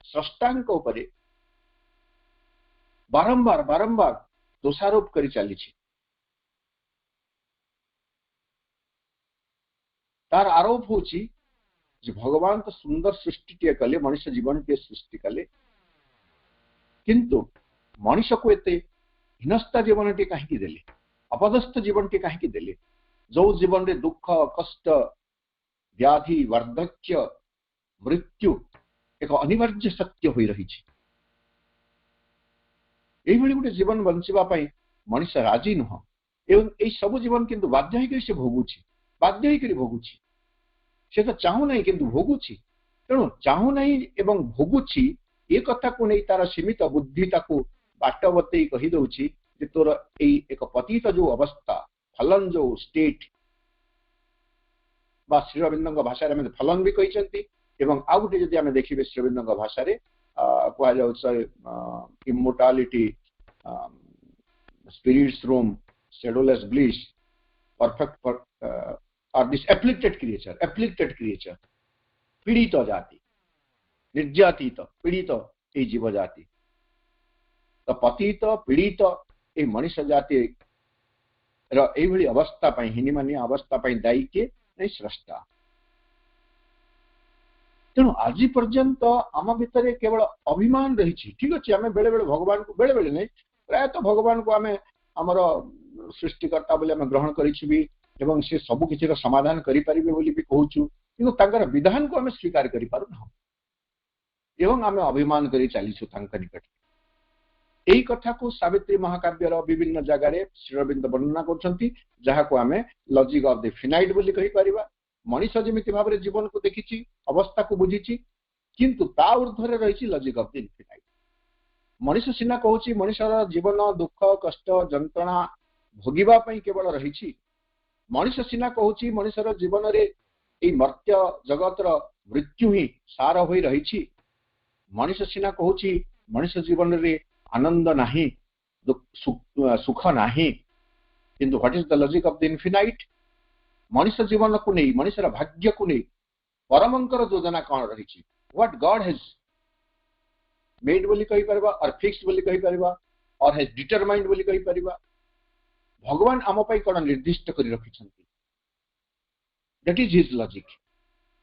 स्रष्टांक उपरे बारंबार बारंबार दोषारोप कर चली तार आरोप हो भगवान तो सुंदर सृष्टि कले मनुष्य जीवन टे सृष्टि कले किंतु मनुष्य को एते हीनस्था जीवन टे कहीं देले अपदस्थ जीवन टे कहीं देले जो जीवन रे दुख कष्ट व्याधि वार्धक्य मृत्यु एक अनिवार्य सत्य हो रही गोटे जीवन बंचापी मनुष्य राजी नुह एवं यही सब जीवन किंतु बाध्य से भोगुची बाध्य भोगुची से तो चाहू ना किंतु भोगुची तेणु चाहू ना एवं भोगुची ए कथा को नहीं तार सीमित बुद्धि ताकू बाट बतई कहीदे तोर एक पतित जो अवस्था फलन जो स्टेट बा श्रीअरविंद भाषा फलन भी कहते एवं आउ गोटे जदि आम देखिए श्रीअरविंद भाषा कह immortality spirits room shadowless bliss perfect और दिस एफ्लिक्टेड क्रिएचर पीड़ित जाति निर्यातित पीड़ित ये जीव जाति तो पतित पीड़ित ये मनुष्य जाति री अवस्था हीनमान्य अवस्था दायी किए नहीं स्रष्टा तेणु आज पर्यंत आम भितर केवल अभिमान रही ठीक अच्छे आम बेले बेले भगवान को बेले बेले नहीं प्रायतः भगवान को आम आमर सृष्टिकर्ता बोली आम ग्रहण करें से सबु किसी समाधान करें बोली भी कहूँ कि विधान को आम स्वीकार करूँ एवं आम अभिमान कर चलीसु निकट यही कथा को सावित्री महाकाव्यर विभिन्न जगह श्रीअरविंद वर्णना कर आम लॉजिक ऑफ द फिनाइट बोली कहि परिबा मनीष जमिति भाव में जीवन को देखी अवस्था को बुझी किंतु ता ऊर्ध्व रही logic of the infinite Manish सीना कहूँ मनीषर जीवन दुख कष्ट जंत्रणा भोगिबा पई केवल रही मनीष सीना कहूँ मनीषर जीवन में मर्त्य जगतर मृत्यु ही सार हो रही मनीष सीना कहूँ मनीष जीवन में आनंद नाही सुख नाही किंतु what is the logic of the infinite Manish जीवन को नहीं मनीषर भाग्य को नहीं परमंकर योजना कौन रही व्हाट गॉड हैज मेड बोली कहि परबा और फिक्स्ड बोली कहि परबा और हैज डिटरमाइंड बोली कहि परबा भगवान आम पई कोन निर्दिष्ट करि रखिछंती दैट इज हिज लॉजिक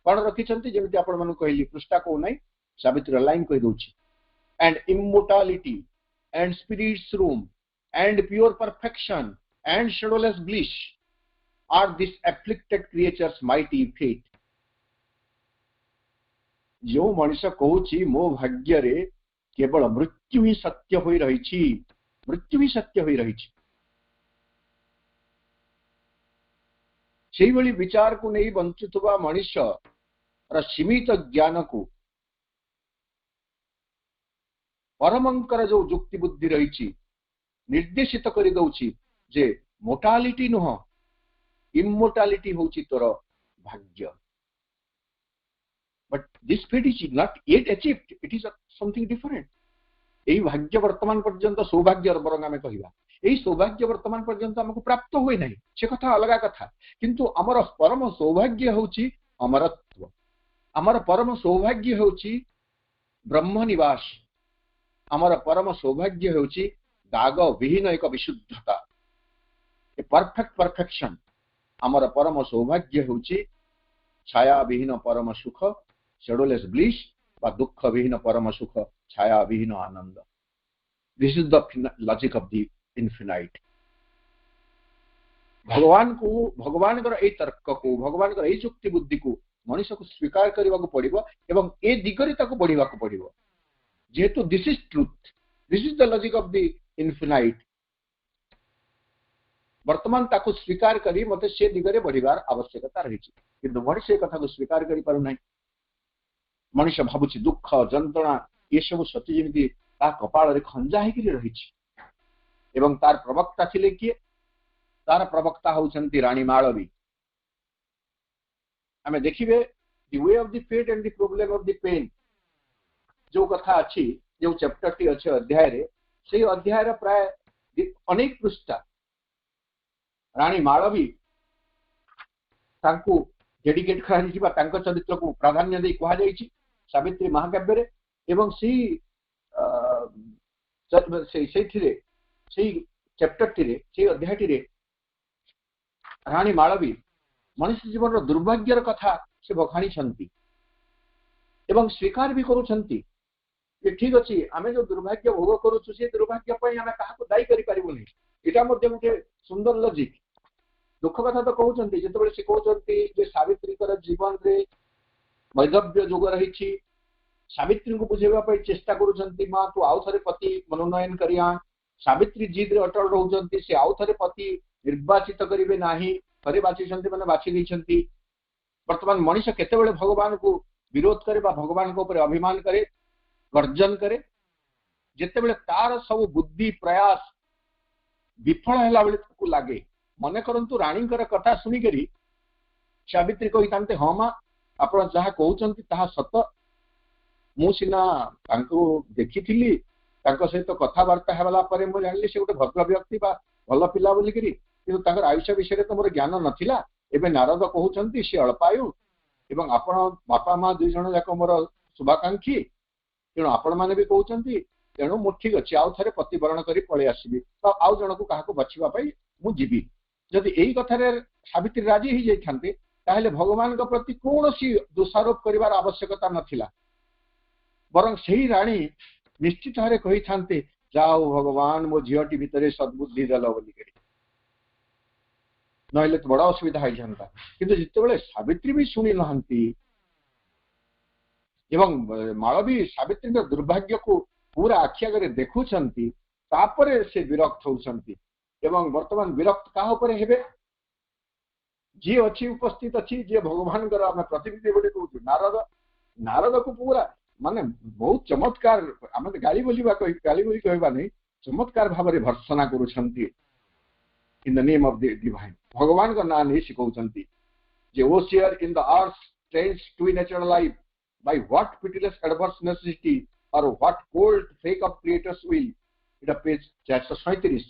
कोन रखिछंती जेमिति आपण मानु कहली पृष्ठा को नहीं सावित्री लाइन कहि दोछि and इमोर्टालिटी and spirit's room and pure perfection and shadowless bliss are this afflicted creature's mighty fate जो मनुष्य कहूँ मो भाग्य रे केवल मृत्यु ही सत्य हो रही मृत्यु ही सत्य हो रही से भली विचार को नहीं बंचुवा मनुष्य सीमित ज्ञान को परमंकर जो युक्ति बुद्धि रही निर्देशित कर दउछि जे मोर्टालिटी नुह इमोर्टालिटी होछि तोर भाग्य but this fate is not yet achieved it is something different एई भाग्य वर्तमान पर्यंत सौभाग्य बरंग आमे कहिबा एई सौभाग्य वर्तमान पर्यंत हमको प्राप्त होई नाही से कथा अलग कथा किंतु हमर परम सौभाग्य होछि अमरत्व हमर परम सौभाग्य होछि ब्रह्म निवास आमर परम सौभाग्य होछि दाग विहीन एक विशुद्धता ए परफेक्ट परफेक्शन आमर परम सौभाग्य होछि छाया विहीन परम सुख शेडोलेस ब्लिस बा दुख विहीन परम सुख छाया विहीन आनंद this is the logic of the infinite भगवान को भगवान ए तर्क को भगवान ए युक्ति बुद्धि को मनुष्य को स्वीकार करने को पड़िबो एवं ए दिगरे ताको बढ़िबा को पड़िबो जेहेतु this is truth this is the logic of the infinite वर्तमान ताको स्वीकार करी मते से दिगरे बढ़िबार आवश्यकता रही किंतु मनुष्य कथा को स्वीकार करि पारु नाही मनुष्य भाबुछि दुख जंत्रणा ये सब सत्य जेमिति ता कपाळ रे खंजा हेकि रही एवं तार प्रवक्ता थिले किए तार प्रवक्ता होउछंती रानी माळवी आमे देखिबे the way of the fate and the problem of the pain जो कथा अच्छी जो चैप्टर टी अच्छे अध्याय रे से अध्याय रे प्राय अनेक पृष्ठा रानी माळवी तांको डेडिकेट कराई बा तांको चरित्र को प्राधान्य दे कहा जाईची सावित्री महाकाव्य रे एवं से चैप्टर टी रे से अध्याय टी रे रानी माळवी मनुष्य जीवन रो दुर्भाग्यर कथा से बखाणी छंती एवं स्वीकार भी करूछंती ठीक अच्छे आम जो दुर्भाग्य भोग करुचु से दुर्भाग्य आम क्या दायी करें यहाँ गोटे सुंदर लॉजिक दुख कथा तो कहते जो से कहते सावित्री जीवन में वैधव्य जोग रही सावित्री को बुझेवा चेष्टा करुँच माँ तू आउ थे पति मनोनयन करिया सावित्री जिद अटल रोचे से आउ थे पति निर्वाचित करेंगे ना थे बाछी मैंने बाछी बर्तमान मनीष केते भगवान को विरोध करे भगवान को अभिमान करे गर्जन करे जिते तार सब बुद्धि प्रयास विफल है बेले लगे मन करंतु रानी कथा शुणिकी सावित्री कही था हाँ माँ आप जहाँ कहते सत मुना देखी सहित कथबार्ता है मुझे जानी से गोटे भद्र व्यक्ति भल पिला बोलिकी कि आयुष्य विषय तो मोर ज्ञान नाला एवं नारद कहते सी अल्पायु एवं आपण बापा माँ दुई जन जाक मोर शुभाकांक्षी तेणु आपण मैंने भी कहते तेणु मु ठीक अच्छे आउ थे प्रतिवरण कर पलि आसबि आउ जन को क्या बाछवाई मुझी जदि यही कथार सावित्री राजी हो जाते ताहले भगवान का प्रति कौनसी दोषारोप करिवार आवश्यकता नथिला बरं सही राणी निश्चित भाव कही थांते जाओ भगवान मो झीटी भितर सद्बुद्धि देल बोलिक नहले तो बड़ा असुविधा हो जाता किंतु जिते सावित्री भी शुणी नहांती एवं मालवी सावित्री दुर्भाग्य को पूरा आखि आगे देखुंती तापरे से विरक्त होउछंती एवं वर्तमान विरक्त काहा उपरे हेबे जी अच्छी उपस्थित अच्छी जे भगवान आम प्रतिनिधि बोली कहूँ नारद नारद को पूरा माने बहुत चमत्कार आम गाली बोली कहवा नहीं चमत्कार भाव में भर्सना करुछंती in the name of the divine भगवान का नाम नहीं शिखौछंती जे ओसियर in the earth strange to natural life by what pitiless adverse necessity or what cold fake of creator's will it page 437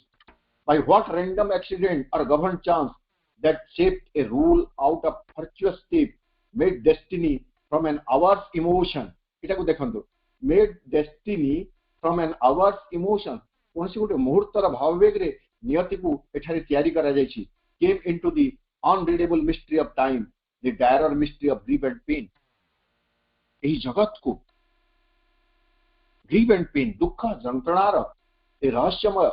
by what random accident or governed chance that shaped a rule out of virtuous step made destiny from an hour's emotion इटा को देखंतु made destiny from an hour's emotion कोनसी गोटे मुहूर्तर भाववेग रे नियति को एठारे तयारी करा जायछि came into the unreadable mystery of time the dire mystery of grief and pain यही जगत को ग्रीव एंड पेन दुख जंत्रणार रहस्यमय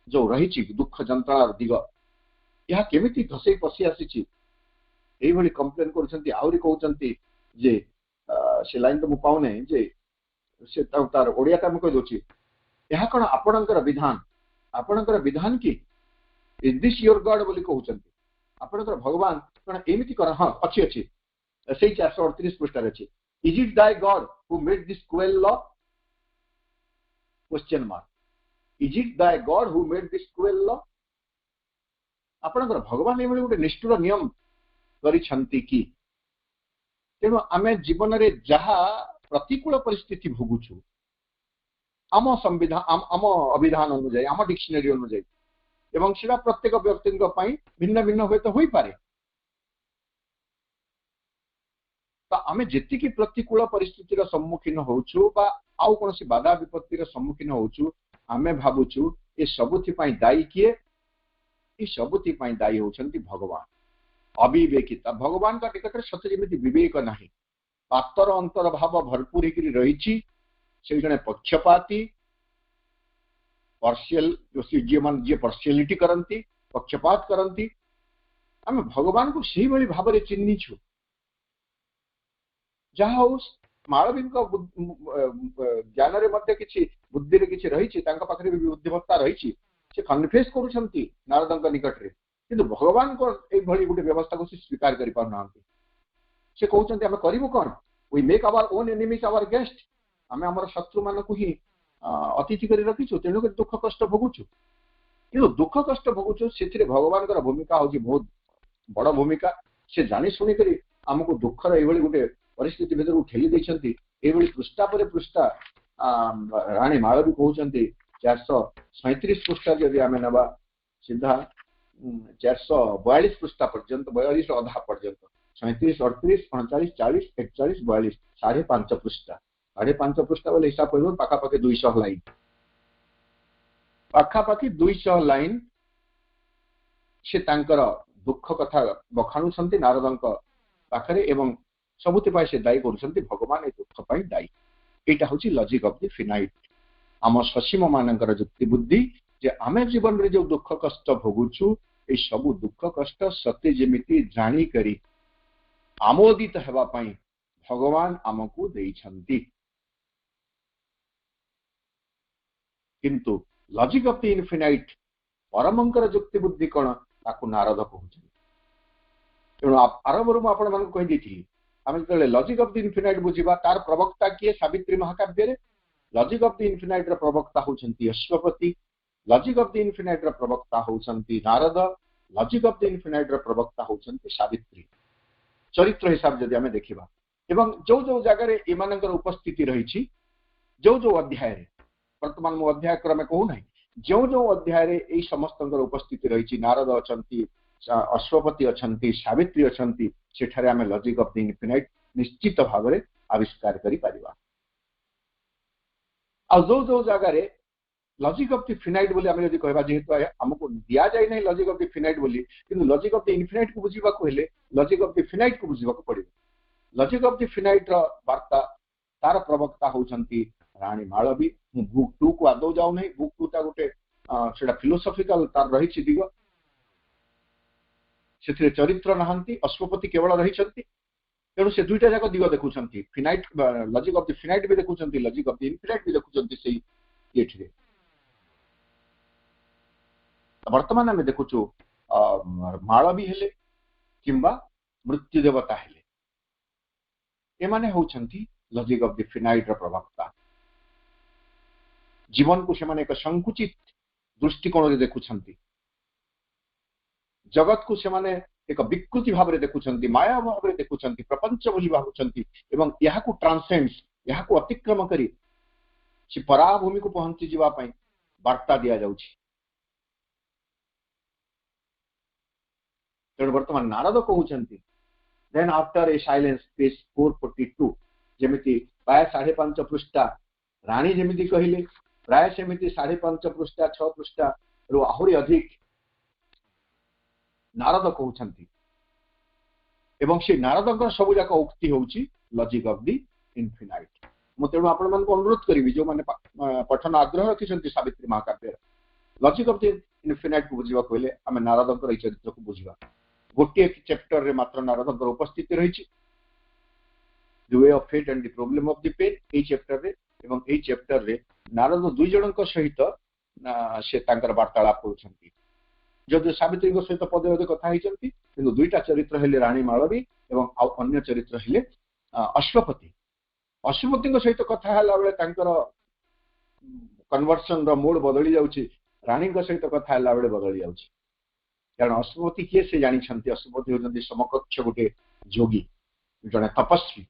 जो रही दुख जंत्रणार दिग यह केमिति घसई पशि आसी कंप्लेन कर से लाइन तो मु पाउने जे से तार ओडियाटा मु कहि दोछि यह कोन आपणकर विधान की इज दिस योर गॉड बोली कहउचंती आपणकर भगवान कोन एमिति कर हां अछि अछि सेही 438 पृष्ठ रे अछि Is it thy God who made this cruel law? Question mark. Is it thy God who made this cruel law? आपणकर भगवान एभली गोटे निष्ठुर नियम करिछंती कि तेणु आमे जीवन रे जहा प्रतिकूल परिस्थिति भोगुछु आम संविधान आम अभिधान अनुसार आम डिक्शनरी अनुसार एवं सेटा प्रत्येक व्यक्ति भिन्न भिन्न हुए तो होई पारे आमे जेति की प्रतिकूल परिस्थितिर सम्मुखीन होउछु बा आउ कोनसी बाधा विपत्तिर सम्मुखीन होउछु आमे भाबुछु ए सबुथि पई दायी किए ए सबुथि पई दायी होउछंती भगवान अविवेकिता भगवान का निकट सत्य जेमिति विवेक नाही पातर अंतर भाव भरपूर हेकि रहिछि से जने पक्षपाती पार्शियल जे मान जे पार्शियलिटी करंती पक्षपात करंती आमे भगवान को सही भली भाव रे चिन्हिछु जहाँ हूँ मालवी ज्ञान रे मध्य किछि बुद्धि रे किछि रहिछि तांका पाखरे भी बुद्धिमत्ता रहिछि से कन्फेस करूछंती नारदंक निकट रे किंतु भगवान को ए भली गुटे व्यवस्था को स्वीकार करि पार नांती से कहउछंती हम करिवो कोन we make our own enemies our guest हमें हमर शत्रु मान को ही अतिथि करि रखिछु तेनु के दुख कष्ट भोगुछु किंतु दुख कष्ट भोगुछु सेथिरे भगवान कर भूमिका होछि बहुत बड़ भूमिका से जानि सुनि करी हमको दुख रे ए भली गुटे परिस्थिति भीतर ठेली देछंती एभली पृष्ठा पर पृष्ठा राणी मालवी कहउचंती 437 पृष्ठा जदि आमे नबा सीधा 442 पृष्ठा पर्यंत 42 अधा पर्यंत 37 38 39 40 41 42 5.5 पृष्ठा 5.5 पृष्ठा वाले हिसाब करबो पाखा पाखी 200 लाइन पाखा पाखी 200 लाइन से तांकर दुख कथा बखाणुछंती नारदंक पाखरे एवं सबुति पाई से दायी करुछंती भगवान ए दुख पाई दायी एटा होची लॉजिक ऑफ द फिनाइट आम ससीम मानकर युक्ति बुद्धि जे आमे जीवन रे जो दुख कष्ट भोगुछु ए सब दुख कष्ट सत्य जेमिति जानी करी आमोदित हेबा पाई भगवान आमको देइछंती किंतु लॉजिक ऑफ द इनफिनाइट परमंकर युक्ति बुद्धि कोन ताकू नारद कहउछंती तेणु आरंभरू मु आपण मन कहि देथि आम जो लॉजिक ऑफ द इनफिनाइट बुझा तार प्रवक्ता किए सावित्री महाकाव्य रे लॉजिक ऑफ द इनफिनाइट र प्रवक्ता होउछंती Aswapati logic of the infinite र प्रवक्ता होउछंती Narada logic of the infinite र प्रवक्ता होउछंती सावित्री चरित्र हिसाब जदि आमे देखिबा एवं जो जो जगह रे एमानकर उपस्थिति रहिछि जो जो अध्याय रे वर्तमान मो अध्याय क्रमे कहू नै जो जो अध्याय रे एई समस्तंकर उपस्थिति रहिछि नारद अछंती अश्वपति अछंती सावित्री अछंती सेठारे आमे लॉजिक ऑफ द इनफिनाइट निश्चित भाव में आविष्कार करि परिबा आ जो जो जगह रे लॉजिक ऑफ द फिनाइट बोली आमे जदि कहबा जेहेतु हमको दिया जाय नै लॉजिक ऑफ द फिनाइट बोली किंतु लॉजिक ऑफ द इनफिनाइट को बुझिबा को हेले लॉजिक ऑफ द फिनाइट को बुझिबा को पड़िबो। लॉजिक ऑफ द फिनाइट रो वार्ता तार प्रवक्ता होचंती रानी माळवी। बुक 2 को आदौ जाउ नै, बुक 2 ता गोटे सेटा फिलोसॉफिकल तार रही छि दिगो, सेथिरे चरित्र नहंती, अश्वपति केवल रही छंती, तेणु से दुईटा जाक दिग देखुछंती, finite logic of the finite भी देखुछंती, लॉजिक ऑफ द इनफिनाइट भी देखुछंती सेही एठिरे। वर्तमान आम देखु माळवी हेले किंबा मृत्यु देवता हेले एमाने होउछंती लॉजिक ऑफ द फिनाइट रो प्रवक्ता। जीवन को सेमाने एक संकुचित दृष्टिकोण रे देखुछंती, जगत को सेमाने एक विकृति भाव रे देखुछंती, माया भाव रे देखुछंती, प्रपंच बोली भाबुछंती एवं यहा को ट्रांसेंड्स, यहा को अतिक्रम करी से पराभूमि को पहुंची जीवा पई वार्ता दिया जाउछि। तेणु वर्तमान नारद कहउछंती then after a silence page 442 जेमिति प्राय 5.5 पृष्ठा रानी जेमिति कहिले प्राय सेमिति 5.5 पृष्ठा 6 पृष्ठा रु आहुरी अधिक नारद कहउछंती एवं से नारदक सब जाक उक्ति होउछि लॉजिक ऑफ द इनफिनाइट। मु तेणु आपण मन को अनुरोध करिवि जो माने पठन आग्रह रखिसंती सावित्री महाकाव्य लॉजिक ऑफ द इनफिनाइट को बुझिबा कहले आमे नारदक रही चरित्र को बुझिबा। गोटे चैप्टर रे मात्र नारदक उपस्थिति रही छि, the way of fate and the problem of the pain ए चैप्टर रे एवं ए चैप्टर रे नारद दुई जनक सहित से तांकर वार्तालाप करूछंती। जदि सावित्री को सहित पदे पदे कथा हिचंती किंतु दुईटा चरित्र हेले रानी माळवी एवं अन्य चरित्र हेले अश्वपति। अश्वपति को सहित कथा हला बेले तांकर कन्वर्सन रो मोड बदली जाउछि, रानी को सहित कथा हला बेले बदली जाउछि। कारण अश्वपति किए से जानी छंती, अश्वपति होजंती समकक्ष गोटे योगी जने तपस्वी।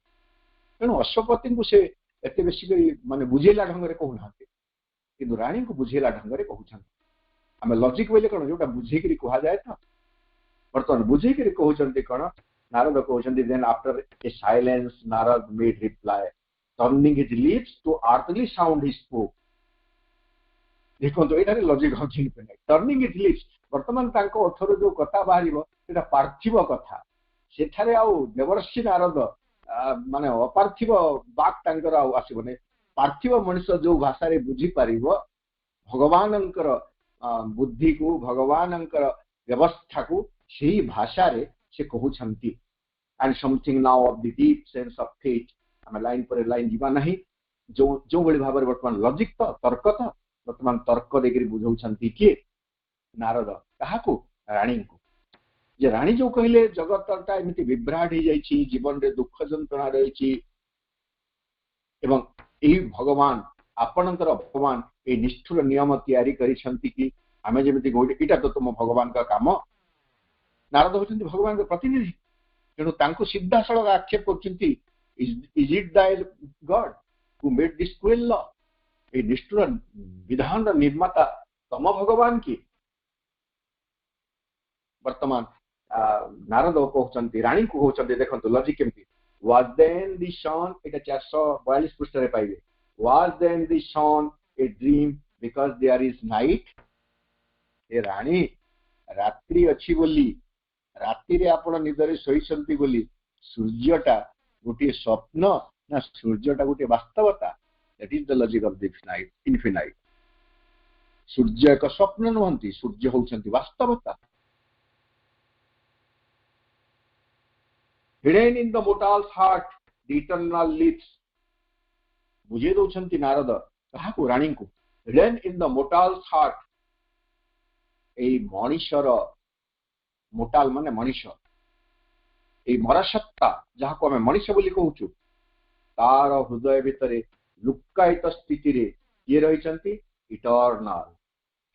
तेणु अश्वपति को से एते बेसी करी माने बुझेला ढंग रे कहउनांती किंतु रानी को बुझेला ढंग रे कहउछंती। आमे लॉजिक बोले कोन जोटा बुझे करी कहा जाय त वर्तमान बुझे करी कहउछंती कोन नारद कहउछंती then after a silence Narada made reply turning his lips to earthly sound he spoke. देखो तो एटारे logic of the infinite turning his lips वर्तमान तांको ओठरो जो कथा बाहरिबो सेटा पार्थिव कथा, सेठारे आउ देवर्षि नारद माने अपार्थिव बाक तांकर आउ आसीबने। पार्थिव मनुष्य जो भाषा रे बुझी पारिबो भगवानंकर बुद्धि को भगवानंकर व्यवस्था को सही भाषा रे से कहउछंती। And something now of the deep sense of fate हम लाइन पर लाइन जीवा नहीं जो जो बड़ी भाव रे वर्तमान लॉजिक तो तर्क तो वर्तमान तर्क देकरी बुझौछंती कि नारद काहाकू रानी को जे रानी जो कहले जगतटा एमिति विभ्राट हो जाइछि, जीवन रे दुख जंत्रणा रहिछि एवं एही भगवान आपणकर भगवान ए निष्ठुर नियम तैयारी करिसंती कि आमे जेमिति गोटे इटा तो तुम भगवान का काम। नारद होचंती भगवान के प्रतिनिधि, तेणु तांको सीधा सड़क आक्षेप करचंती is it thy God who made this cruel law. ए निष्ठुर विधान निर्माता तम भगवान की। वर्तमान नारद कहउछंती रानी को कहउछंती देखंतु लॉजिक केमती वाज देन द सन एटा 442 पृष्ठ रे पाइबे was then the sun a dream because there is night. ए रानी रात्रि अछि बोली रात्रि रे आपण निदरे सोइसंती बोली सूर्यटा गोटे स्वप्न ना सूर्यटा गोटे वास्तवता। That is the logic of the infinite. सूर्य एक स्वप्न नहंती, सूर्य होउछंती वास्तवता। Hidden in the mortal's heart, the eternal lives. बुझे दौछंती नारद कहा को रानी को hidden in the mortal's heart ए मनुष्यर मोटाल माने मनुष्य ए मरसत्ता जहा को हमें मनुष्य बोली कहउछु तार हृदय भितरे लुक्कायित स्थिति रे ये रहिचंती इटर्नल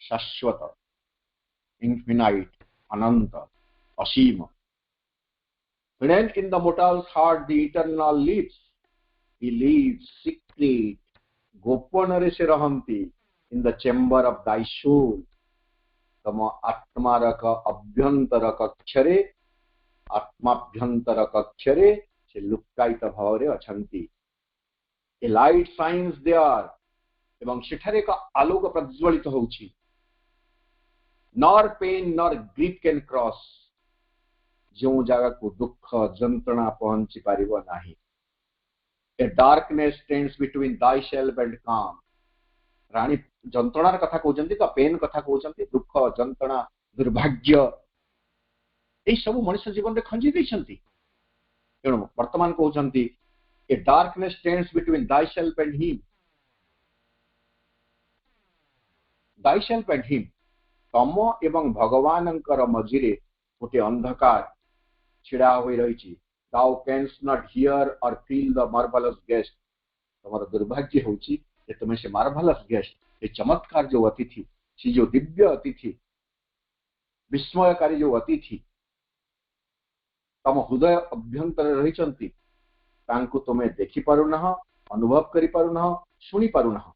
शाश्वत इनफिनाइट अनंत असीम। Hidden in the mortal's heart, the eternal lives. He lives secret. गोपन से रहंती in the chamber of thy soul. तम आत्मारक अभ्यंतर कक्षरे आत्माभ्यंतर कक्षरे से लुक्कायित Bhavre अछंती। A light shines there एवं सेठारे एक आलोक प्रज्वलित होउछि nor pain nor grief can cross जो जगह को दुख जंत्रणा पहुंची पारिबो नाही a darkness stands between thyself and काम रानी जंत्रणार कथा कहउचंती तो पेन कथा कहउचंती दुख जंत्रणा दुर्भाग्य ए सब मनुष्य जीवन रे खंजी दैछंती तेणु वर्तमान कहउचंती a darkness stands between thyself and him thyself and him तम एवं भगवानंकर मझिरे गोटे अंधकार छिड़ा होई रहिछि thou canst not hear or feel the marvelous guest तमर दुर्भाग्य होछि जे तुमे से मार्वलस गेस्ट ए चमत्कार जो अतिथि से जो दिव्य अतिथि विस्मयकारी जो अतिथि तम हृदय अभ्यंतर रहिचंती तांको तुमे देखि पारुनह अनुभव करि पारुनह सुनि पारुनह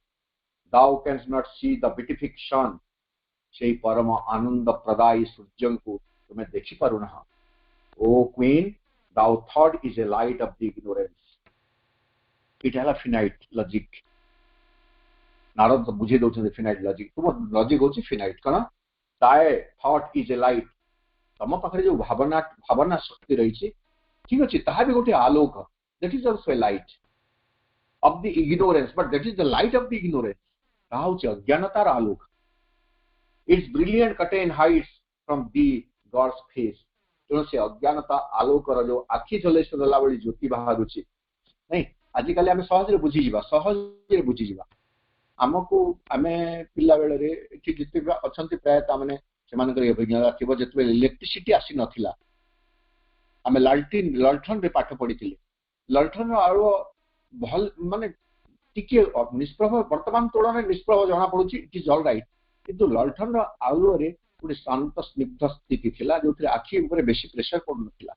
thou canst not see the beatific sun से परम आनंद प्रदायी सूर्य को तुमे देखि पारुनह ओ queen thou thought is a light of the ignorance it has a finite logic Narad बुझे दउछ फिनाइट लॉजिक तुम लॉजिक होछि फिनाइट कना ताए थॉट इज ए लाइट तम पाखरे जो भावना शक्ति रही छी ठीक अछि ताहा भी गोटे आलोक that is also a light of the ignorance but that is the light of the ignorance ताहा होछि अज्ञानतार आलोक its brilliant curtain hides from the God's face तेणु से अज्ञानता आलोकर जो आखि झलेस गला बळी ज्योति बाहरुछि नहीं आजिकाली आमे सहजरे बुझीजिबा आमको आमे पिला बेले रे कि जिते अछंती प्राय ता माने सेमानकर अभिज्ञता थिबो जतबे इलेक्ट्रिसिटी आसी नथिला आमे ललठन रे पाठ पढिथिले ललठन आरो भल माने टिके निष्प्रभ वर्तमान तुलना निष्प्रभ जणा पडुछि इट इज ऑल राइट किंतु ललठन आलो रे पुरी शांत स्निग्ध स्थिति थिला जोथि आखि ऊपर बेसी प्रेशर पड़ नथिला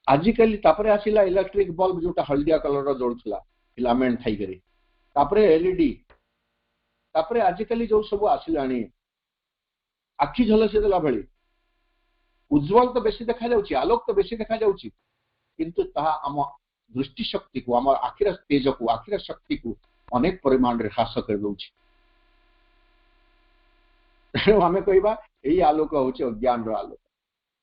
आजिकाली तापरे आसिला इलेक्ट्रिक बल्ब जोटा हल्दिया कलर रो जोडुथला फिलामेंट थाई करे तापरे एलईडी तापरे आजिकाली जो सब आसिलानी आखि झलसे देला भली उज्जवल तो बेसी देखा जाउची आलोक तो बेसी देखा जाउची किंतु ताहा हम दृष्टि शक्ति को हम आखिर तेज को आखिर शक्ति को अनेक परिमाण रे ह्रास कर दउची हमें कहबा एई आलोक होची अज्ञान रो आलोक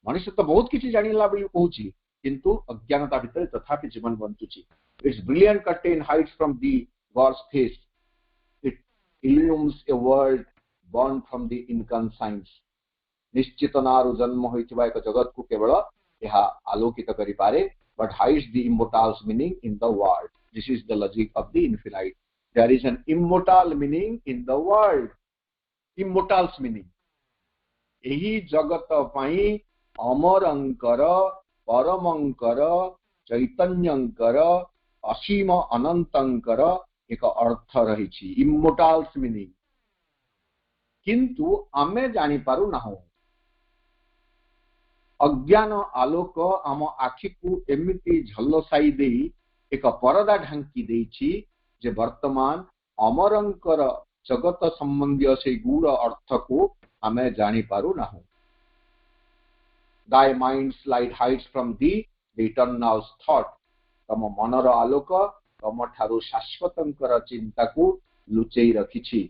मनुष्य तो बहुत किछि जानिला बली कहूची किंतु अज्ञानता भितर तथापि जीवन बंतुची its brilliant curtain hides from the God's face it illumes a world born from the inconscience निश्चितनारु जन्म होइथिबा एक जगत को केवल यहा आलोकित करि पारे but hides the immortal's meaning in the world this is the logic of the infinite there is an immortal meaning in the world immortal's meaning एही जगत पई अमरंकर परमंकर चैतन्यंकर असीम अनंतंकर एक अर्थ रहिछि immortal's meaning किंतु आमे जानि पारु नाहु अज्ञान आलोक आम आखि को एमिति झलसाई देई एक परदा ढांकी देइछि जे वर्तमान अमरंकर जगत संबंधी से गूढ़ अर्थ को आमे जानि पारु नाहु thy mind's light hides from thee the eternal thought तम मनर आलोक तम ठारु शाश्वतंकर चिंता को लुचेई रखिछि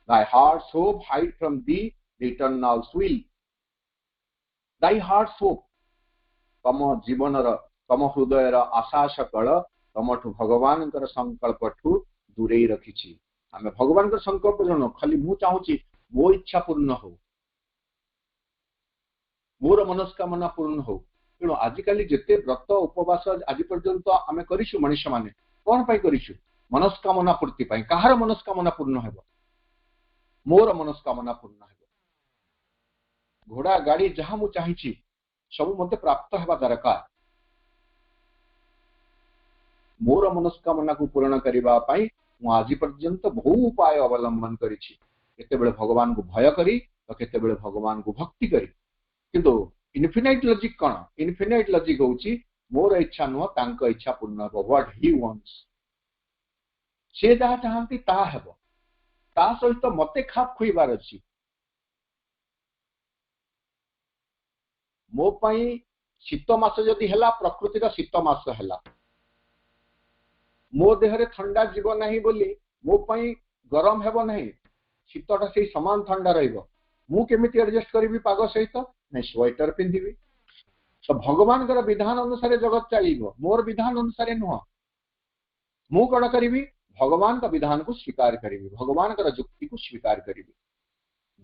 thy heart's hope hide from thee the eternal will thy heart's hope तम जीवनर तम हृदयर आशा सकल तमठु भगवानकर संकल्पठु दूरेई रखिछि आमे भगवानकर संकल्प जनो खाली मु चाहूची मो इच्छा पूर्ण हो मोर मनस्कामना पूर्ण हो तेणु आजिकाली जेते व्रत उपवास आज पर्यंत आमे करिछु मनुष्य माने कोन पाई करिछु मनस्कामना पूर्ति पाई कहार मनस्कामना पूर्ण हेबो मोर मनस्कामना पूर्ण हेबो घोड़ा गाड़ी जहां मु चाहिछि सब मते प्राप्त हेबा दरकार मोर मनस्कामना को पूर्ण करिबा पाई मु आज पर्यंत बहु उपाय अवलंबन करिछि केते बेले भगवान को भय करी तो केते बेले भगवान को भक्ति करी किंतु इनफिनाइट लॉजिक कोन इनफिनाइट लॉजिक होउची मोर इच्छा नो तांक इच्छा पूर्ण हेबो व्हाट ही वांट्स से जहा चाहंती ता हेबो ता सहित मते खाप खुइबार अछि मो पई शीत मास जदि हला प्रकृति रा शीत मास हला मो देहरे ठंडा जीव नहीं बोली मो पई गरम हेबो नहीं शीतटा से समान ठंडा रहिबो मु केमिति एडजस्ट करिवि पाग सहित नहीं स्वेटर पिंधिबि तो भगवान कर विधान अनुसार जगत चलिबो मोर विधान अनुसार नुह मु कण करिवि भगवान का विधान को स्वीकार करिवि भगवान कर जुक्ति को स्वीकार करिवि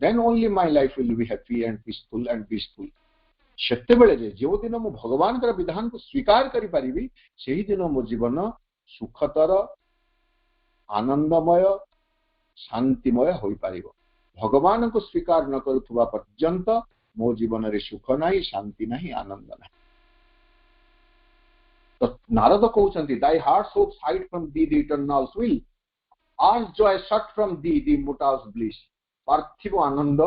then only my life will be happy and peaceful सेते बेले जे जो दिन मु भगवान कर विधान को स्वीकार करि परिबि सेही दिन मो जीवन सुखतर आनंदमय शांतिमय होई परिबो भगवान को स्वीकार न करुथुवा पर्यंत मो जीवन रे सुख नाही शांति नाही आनंद नाही तो Narad कहउचंती thy heart hopes hide from thee the eternal's will ours joy shut from thee the immortal's bliss पार्थिव आनंद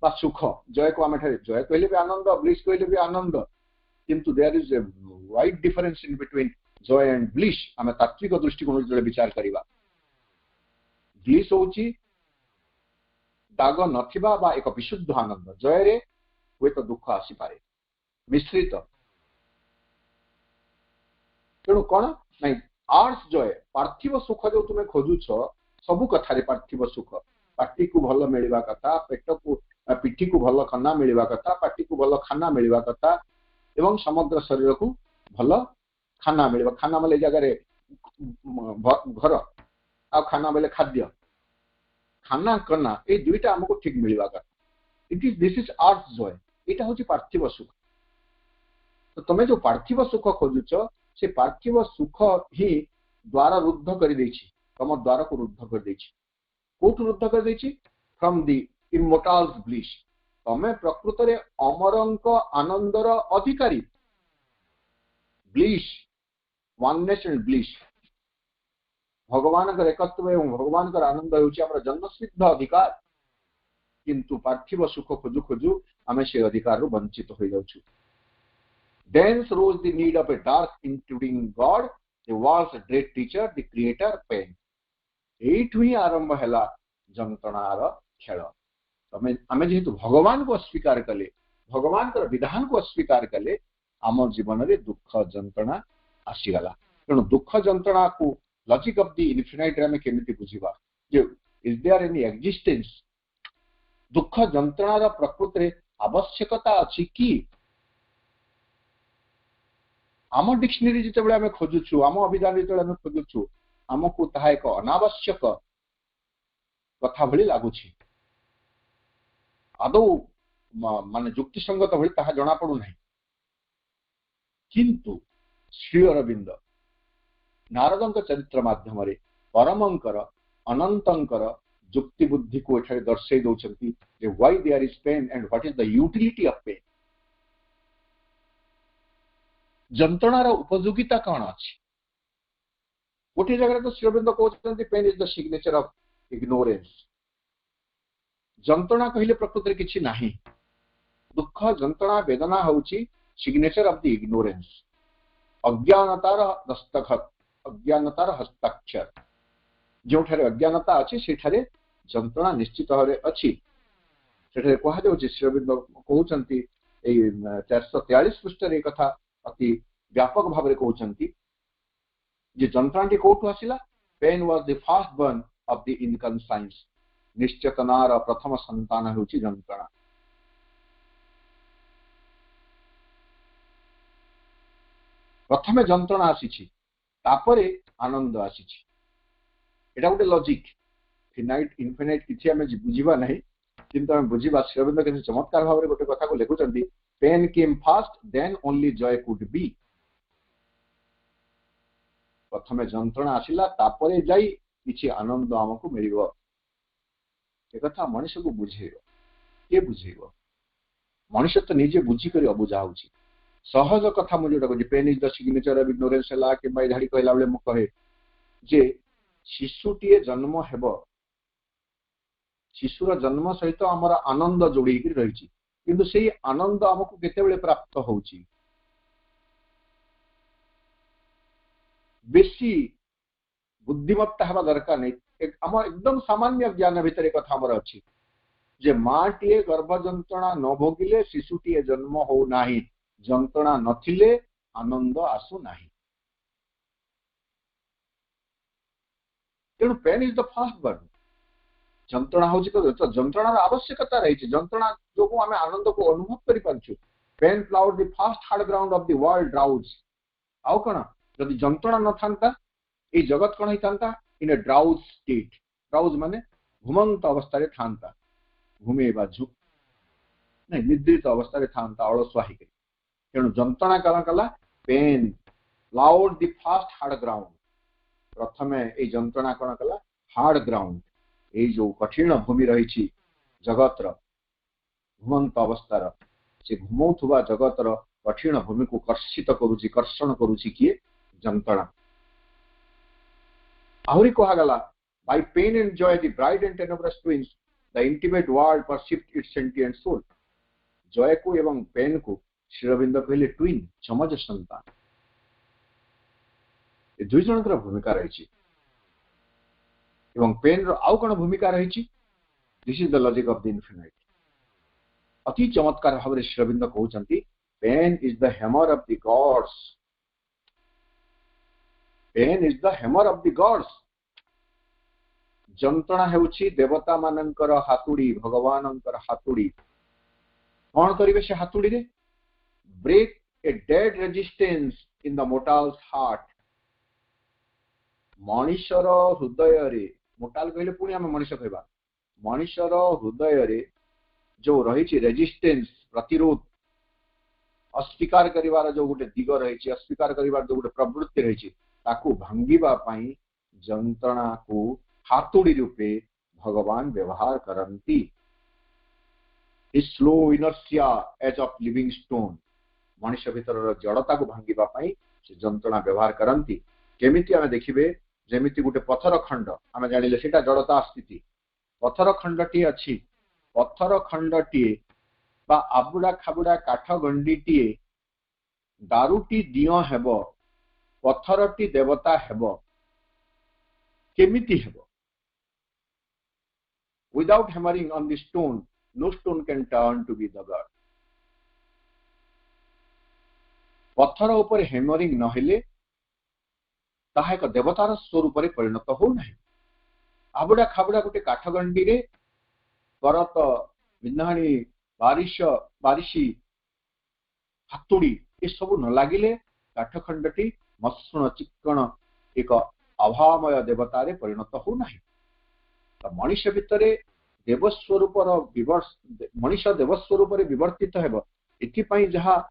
बा सुख जय को आम जय कहले भी आनंद ब्लिस कहले भी आनंद किंतु there is a wide difference in between joy and bliss आम तात्विक दृष्टिकोण जो विचार करिबा ब्लिस होची दाग नथिबा बा एक विशुद्ध आनंद जय रे हुए तो दुख आसी पारे मिश्रित तेणु कौन नहीं आर्ट्स जय पार्थिव सुख जो तुम्हें खोजुछ सबु कथारे पार्थिव सुख पार्टी को भल मिलवा कथा पेट को पिठी को भल खाना मिलवा कथा पार्टी को भल खाना मिलवा कथा एवं समग्र शरीर को भल खाना मिलवा खाना बेले जगह घर आ खाना बेले खाद्य खाना करना ये दुईटा हमको ठीक मिलवा कथा it is this is arts Joy एटा होची पार्थिव सुख तो तुम्हें जो पार्थिव सुख खोजुछ से पार्थिव सुख ही द्वारा रुद्ध कर देछि तम द्वार को रुद्ध कर देछि कोठु रुद्ध कर देछि फ्रॉम द इमोर्टल्स ब्लिस तमे प्रकृत रे अमरंक आनंदर अधिकारी ब्लिस वननेस एंड ब्लिस भगवान का एकत्व एवं भगवान का आनंद होछि हमर जन्मसिद्ध अधिकार किंतु पार्थिव सुख खोजु खोजु आमे से अधिकार रो वंचित होई जाउछु Thence rose the need of a dark including God, the world's great teacher, the creator, pain. एठु ही आरंभ हैला जंतनार खेल तमे आमे जेहेतु भगवान को अस्वीकार कले भगवान कर विधान को अस्वीकार कले आम जीवन रे दुख जंतना आसीगला तेणु दुख जंतना को लॉजिक ऑफ द इनफिनाइट रे केमिति बुझिबा जे इज देयर एनी एक्जिस्टेंस दुख जंतनार प्रकृति रे आवश्यकता अछि कि आम डिक्शनरी जिते आम खोजुछु आम अभिधान जिते आम खोजुछु आमको ताहा एक अनावश्यक कथा भली लागुछि आदौ माने युक्तिसंगत भली ताहा जणा पडु नाही किंतु श्री अरविंद नारदंक चरित्र माध्यम रे परमंकर अनंतंकर युक्ति बुद्धि को एठारे दर्शै दउछंती जे why there is pain and what is the utility of pain जंतनार उपयोगिता कौन अच्छी गोटे जगह तो श्रीअरविंद कहते pain is the signature of ignorance जंतना कहले प्रकृति रे किछि नाही दुख जंतना वेदना होची सिग्नेचर ऑफ द इग्नोरेंस अज्ञानतार दस्तखत अज्ञानतार हस्ताक्षर जो ठारे अज्ञानता अछि सेठारे जंतना निश्चित भावे अछि सेठारे कहा जाउछि श्रीअरविंद कहउचंती ए 443 पृष्ठ रे कथा अति व्यापक भाव में कहउचंती जे जंत्रांटी कोठु आसिला pain was the first born of the inconscience निश्चेतनार प्रथम संतान होची जंत्रणा प्रथमे जंत्रणा आसीछि तापरे आनंद आसीछि एटा गोटे लॉजिक फिनाइट इनफिनाइट किछि हमें बुझिबा नहीं किंतु हम बुझिबा श्रीअरविंद के चमत्कार भाव में गोटे कथा को लिखुचंती pain came first then only joy could be प्रथमे जंत्रणा आसिला तापरे जाई किछि आनंद हमको मिलिबो ए कथा मनुष्य को बुझेइबो के बुझेइबो मनुष्य तो निजे बुझी करी अबुझा होछि सहज कथा मु जोटा कहछि pain is the signature of ignorance ला के बाई धाडी कहला बेले मु कहे जे शिशुटीए जन्म हेबो शिशुर जन्म सहित हमर आनंद जोड़ी कि रहिछि किंतु सेही आनंद हमको केते बेले प्राप्त होछि बेसी बुद्धिमत्ता हवा दरकार नहीं आम एकदम सामान्य ज्ञान भितर कथा हमर अछि जे माटीए गर्भ जंत्रणा न भोगिले शिशुटीए जन्म हो नाही जंत्रणा नथिले आनंद आसु नाही तेणु pain is the first word जंत्रणा हूँ तो जंत्रणार आवश्यकता रही जंत्रणा जो आम आनंद को अनुभव कर pain ploughed the first hard ground of the world drowse आउ कौन जदि जंत्रणा न था ये जगत कौन होता इन ए ड्राउज स्टेट ड्राउज माने घुमंत अवस्था था घुमेबा झुक नहीं निद्रित अवस्था था अलसुआ तेणु जंत्रणा कौन कला pain ploughed the first hard ground प्रथम ये जंत्रणा कौन कला हार्ड ग्राउंड ये जो कठिन भूमि रही जगतर घुमंत अवस्थार से घुमौथुवा जगतर कठिन भूमि को कर्षित करुची कर्षण करुची किए जंत्रणा आहरी कहगला by pain and joy the bright and tenebrous twins the intimate world perceived its sentient soul joy को एवं पेन को श्रीअरविंद कहले ट्विन चमज संतान ए दुई जनकर भूमिका रही एवं पेन रो आउ कौन भूमिका रही this is the logic of the infinite अति चमत्कार भाव में श्रीअरविंद कहते pain is the hammer of the gods pain is the hammer of the gods जंत्रणा हेउछि देवता मानकर हातुड़ी भगवानंकर हातुड़ी कौन करिवे से हातुड़ी रे break a dead resistance in the mortal's heart मनुष्यर हृदय रे मोर्टाल कहले पुणी आम मनुष्य कहबा मनुष्यर हृदय रे जो रही रेजिस्टेंस प्रतिरोध अस्वीकार करिवार जो गोटे दिग रही अस्वीकार करिवार जो गोटे प्रवृत्ति रही ताकू भांगिबा पई जंत्रणा को हातुड़ी रूपे भगवान व्यवहार करती slow inertia as of living stone मनुष्य भीतर जड़ता को भांगिबा पई से जंत्रणा व्यवहार करती केमिति आमे देखिबे जेमिति गोटे पत्थर खंड आमे जानिले सेटा जड़ता स्थिति पत्थर खंडटी अछि पत्थर खंडटी बा आबुड़ा खाबुड़ा काठ गंडीटी दारुटी दियो हेबो पत्थरटी देवता हेबो केमिति हेबो without hammering on the stone no stone can turn to be the god पत्थर ऊपर हैमरिंग न हेले ताहा एक देवतार स्वरूप रे परिणत हो नाही आबुड़ा खाबुड़ा गोटे काठगंडी रे करत बिन्हाणी बारिशी हातुड़ी ये सब न लागिले काठखंडटी मसृण चिक्कण एक अभावमय देवतारे परिणत हो नाही मनुष्य भितर देवस्वरूप मनुष्य देवस्वरूप विवर्तित हेब एथिपाई जहाँ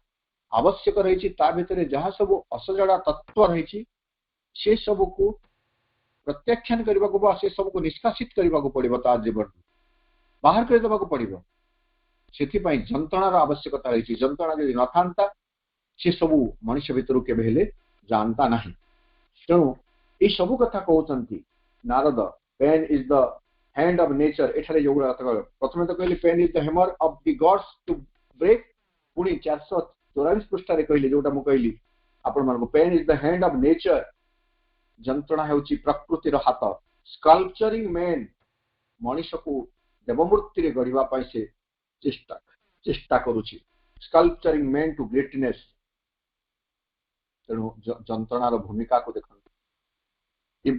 आवश्यक रही भितर जहाँ सब असजड़ा तत्व रही से सब को प्रत्याख्यान करने को से सब को निष्कासित करने को पड़ो तार जीवन बाहर कर देवा पड़ो से जंत्रणार आवश्यकता रही जंत्रणा यदि न था से सब मनुष्य भितर के जानता ना तेणु ये सब कथा कहते Narada pain is the hand of nature एठारे जो प्रथम तो कहले pain is the hammer of the gods to break पुणी 444 पृष्ठ कहली जोटा मु कहली आपण मानको pain is the hand of nature जंत्रणा हेउची प्रकृतिर हाथ स्कल्पचरिंग मैन मनुष्य को देवमूर्ति रे गढ़िबा पई से चेष्टा करूची स्कल्पचरिंग मैन टू ग्रेटनेस तेणु जंत्रणार भूमिका को देखंतु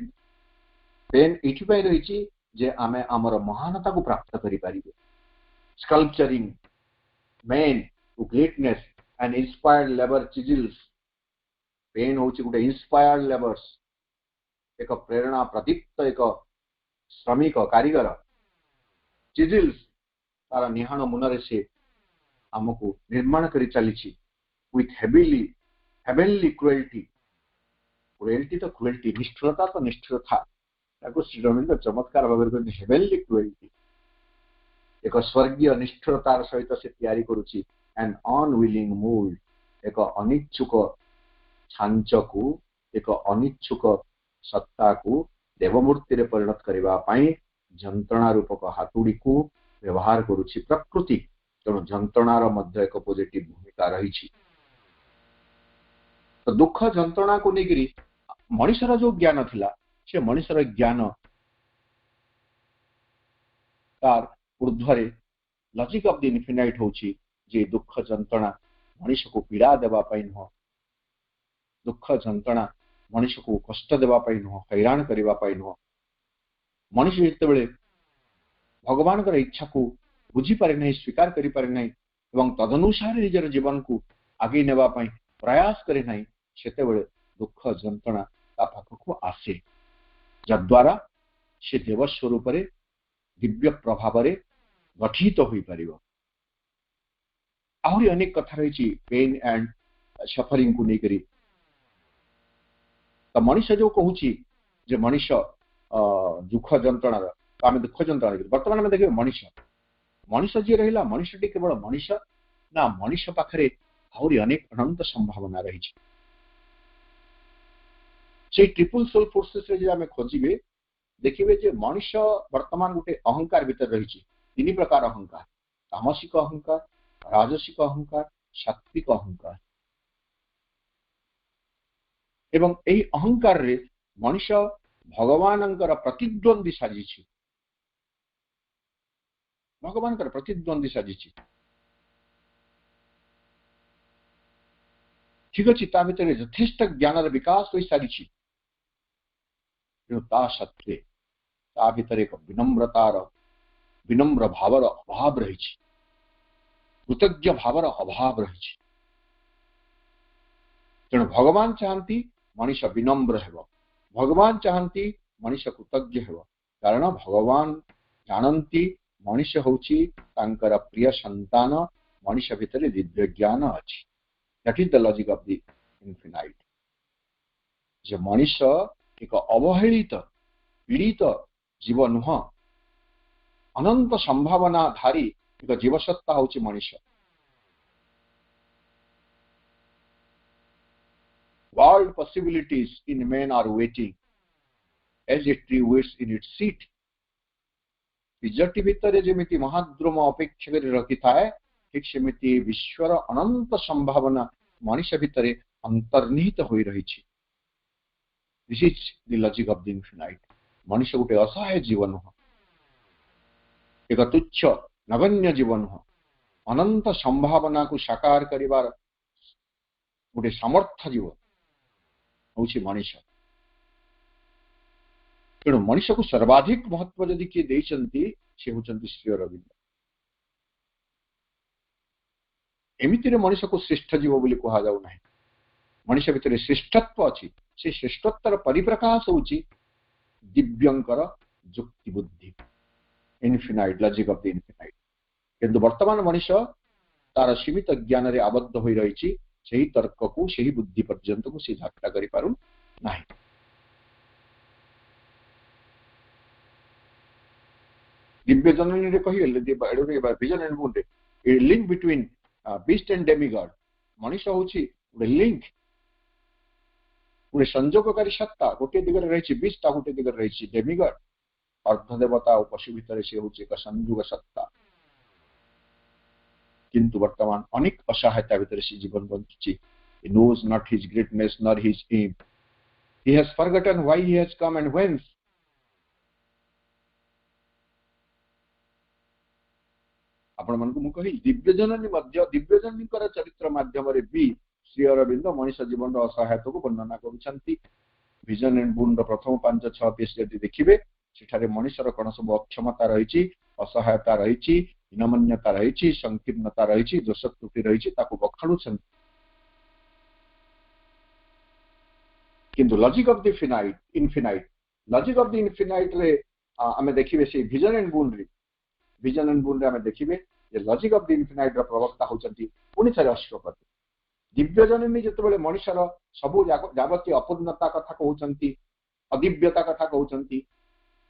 पेन इठी पई रहिची जे आमे हमर महानता को प्राप्त करि पारिबे sculpturing man to greatness and inspired labour chisels pain होची गुटे इंस्पायर्ड लेबर्स एक प्रेरणा प्रदीप्त एक श्रमिक कारीगर चिजिल्स तार निहाण मुनरे से आमको निर्माण करि चलीछि विथ हेवेनली क्रुएल्टी तो क्रुएल्टी निष्ठुरता तो निष्ठुरता ताको श्रीरविंद चमत्कार भाव में हेवेनली क्रुएल्टी एक स्वर्गीय निष्ठुरतार सहित से तैयारी करुछि एन अनविलिंग मोल्ड एक अनिच्छुक छांच को एक अनिच्छुक सत्ता को देवमूर्ति रे परिणत करबा पई जंत्रणा रूपक हातुड़ी को व्यवहार करुछि प्रकृति तेणु जंत्रणार मध्य एक पॉजिटिव भूमिका रही तो दुख जंत्रणा को लेकरी मनुष्यर जो ज्ञान थिला से मनुष्यर ज्ञान तार ऊर्ध्वरे लॉजिक ऑफ द इनफिनाइट होछि जे दुख जंत्रणा मनुष्य को पीड़ा देवा पई न दुख जंत्रणा मनुष्य को कष्ट देवा पई न हैरान करबा पई न मनुष्य जितेबाला भगवान इच्छा को बुझी पारे नहीं, स्वीकार करि पारे नहीं एवं तदनुसार निजर जीवन को आगे नेबा पई प्रयास करे नहीं, सेतेबेले दुख जंत्रणा ता पाखकु आसे, जद्वारा से देव स्वरूप दिव्य प्रभाव गठित हो पारिबो। आहरी अनेक कथा रही पेन एंड सफरिंग को लेकर। तो मनुष्य जो कहूँ जे मनुष्य दुख जंत्रणा आम दुख जंत्रणा बर्तमान आम देखिए मनुष्य मनुष्य जी रहा मनुष्य टी केवल मनुष्य ना, मनुष्य पाखे आहरी अनेक अनंत संभावना रही। से ट्रिपल सोल फोर्सेस रे आम खोजे देखिए जे मनुष्य वर्तमान गोटे अहंकार भीतर रही तीन प्रकार अहंकार, तामसिक अहंकार, राजसिक अहंकार, सात्विक अहंकार। एवं यही अहंकार रे मनुष्य भगवान प्रतिद्वंदी साजी, भगवान प्रतिद्वंदी साजी। ठीक अच्छे ता भीतर यथेष्ट ज्ञान विकास हो सारी, ता सत्वे ता भीतर एक विनम्रतार विनम्र भावर अभाव रही, कृतज्ञ भावर अभाव रही। तेणु भगवान चाहती मनुष्य विनम्र हेब, भगवान चाहती मनुष्य कृतज्ञ हेब, कारण भगवान जानती मनुष्य होची तांकर प्रिय संतान, मनुष्य भीतर दिव्य ज्ञान अच्छी। That is the logic of the infinite. जे मनुष्य एक अवहेलित पीड़ित जीव नुह, अनंत संभावना धारी एक जीवसत्ता होची मनुष्य। World possibilities in man are waiting as a tree waits in its seat. बीजटी भितर जमी महाद्रुम अपेक्षा कर रखी थाए, ठीक सेमती विश्वर अनंत संभावना मनुष्य भितर अंतर्निहित हो रही। This is the logic of the infinite. मनुष्य गोटे असहाय जीवन, एक तुच्छ नगण्य जीवन, अनंत संभावना को साकार करिवार गोटे सामर्थ्य जीवन हूँ मनुष्य। तेणु मनुष्य को सर्वाधिक महत्व जदि किए देइचंती से होचंती श्री अरविंद। एमितिरे मनुष्य को श्रेष्ठ जीव बोली कहा जाऊ नाही। मनुष्य भितर श्रेष्ठत्व अच्छी, से श्रेष्ठत्वर परिप्रकाश होची दिव्यंकर युक्ति बुद्धि, infinite logic of the infinite. किंतु वर्तमान मनुष्य तार सीमित ज्ञान रे आबद्ध होई रहिछि, सेही तर्क को सेही बुद्धि पर्यंत को से झटका करि पारु नाही। दिव्य जननी रे कहिले विजन एंड बुंडे a link between beast and demigod. मनुष्य होची गोटे लिंक, गोटे संयोगकारी सत्ता, गोटे दिगरे रही बीस्ट, गोटे दिगरे रही डेमिगॉड। अर्धदेवता और पशु भितर से होची एक संयोग सत्ता। किंतु वर्तमान अनेक असहायता भितर से जीवन बंचुची। He knows not his greatness nor his aim. He has forgotten why he has come and whence. आपण मन को मु कहि दिव्यजननी मध्य दिव्यजननी कर चरित्र माध्यम रे भी श्री अरविंद मनुष्य जीवन असहायता को वर्णना करूछंती। विजन एंड बुन प्रथम 5-6 पेज यदि देखिबे सेठारे मनुष्यर कोन सब अक्षमता रहिछि, असहायता रहिछि, हीनमन्यता रहिछि, संकीर्णता रहिछि, दोष त्रुटि रहिछि, ताको बखाणुछन। किंतु logic of the infinite logic of the infinite रे आमे देखिबे से विजन एंड बुन रे आमे देखिबे जे लॉजिक ऑफ द इनफिनाइट रो प्रवक्ता होचंती पुनि थरे अश्वपति। दिव्य जननी जेतेबेले मनुष्यर सबु जावतीय अपूर्णता कथा कहउचंती, अदिव्यता कथा कहउचंती,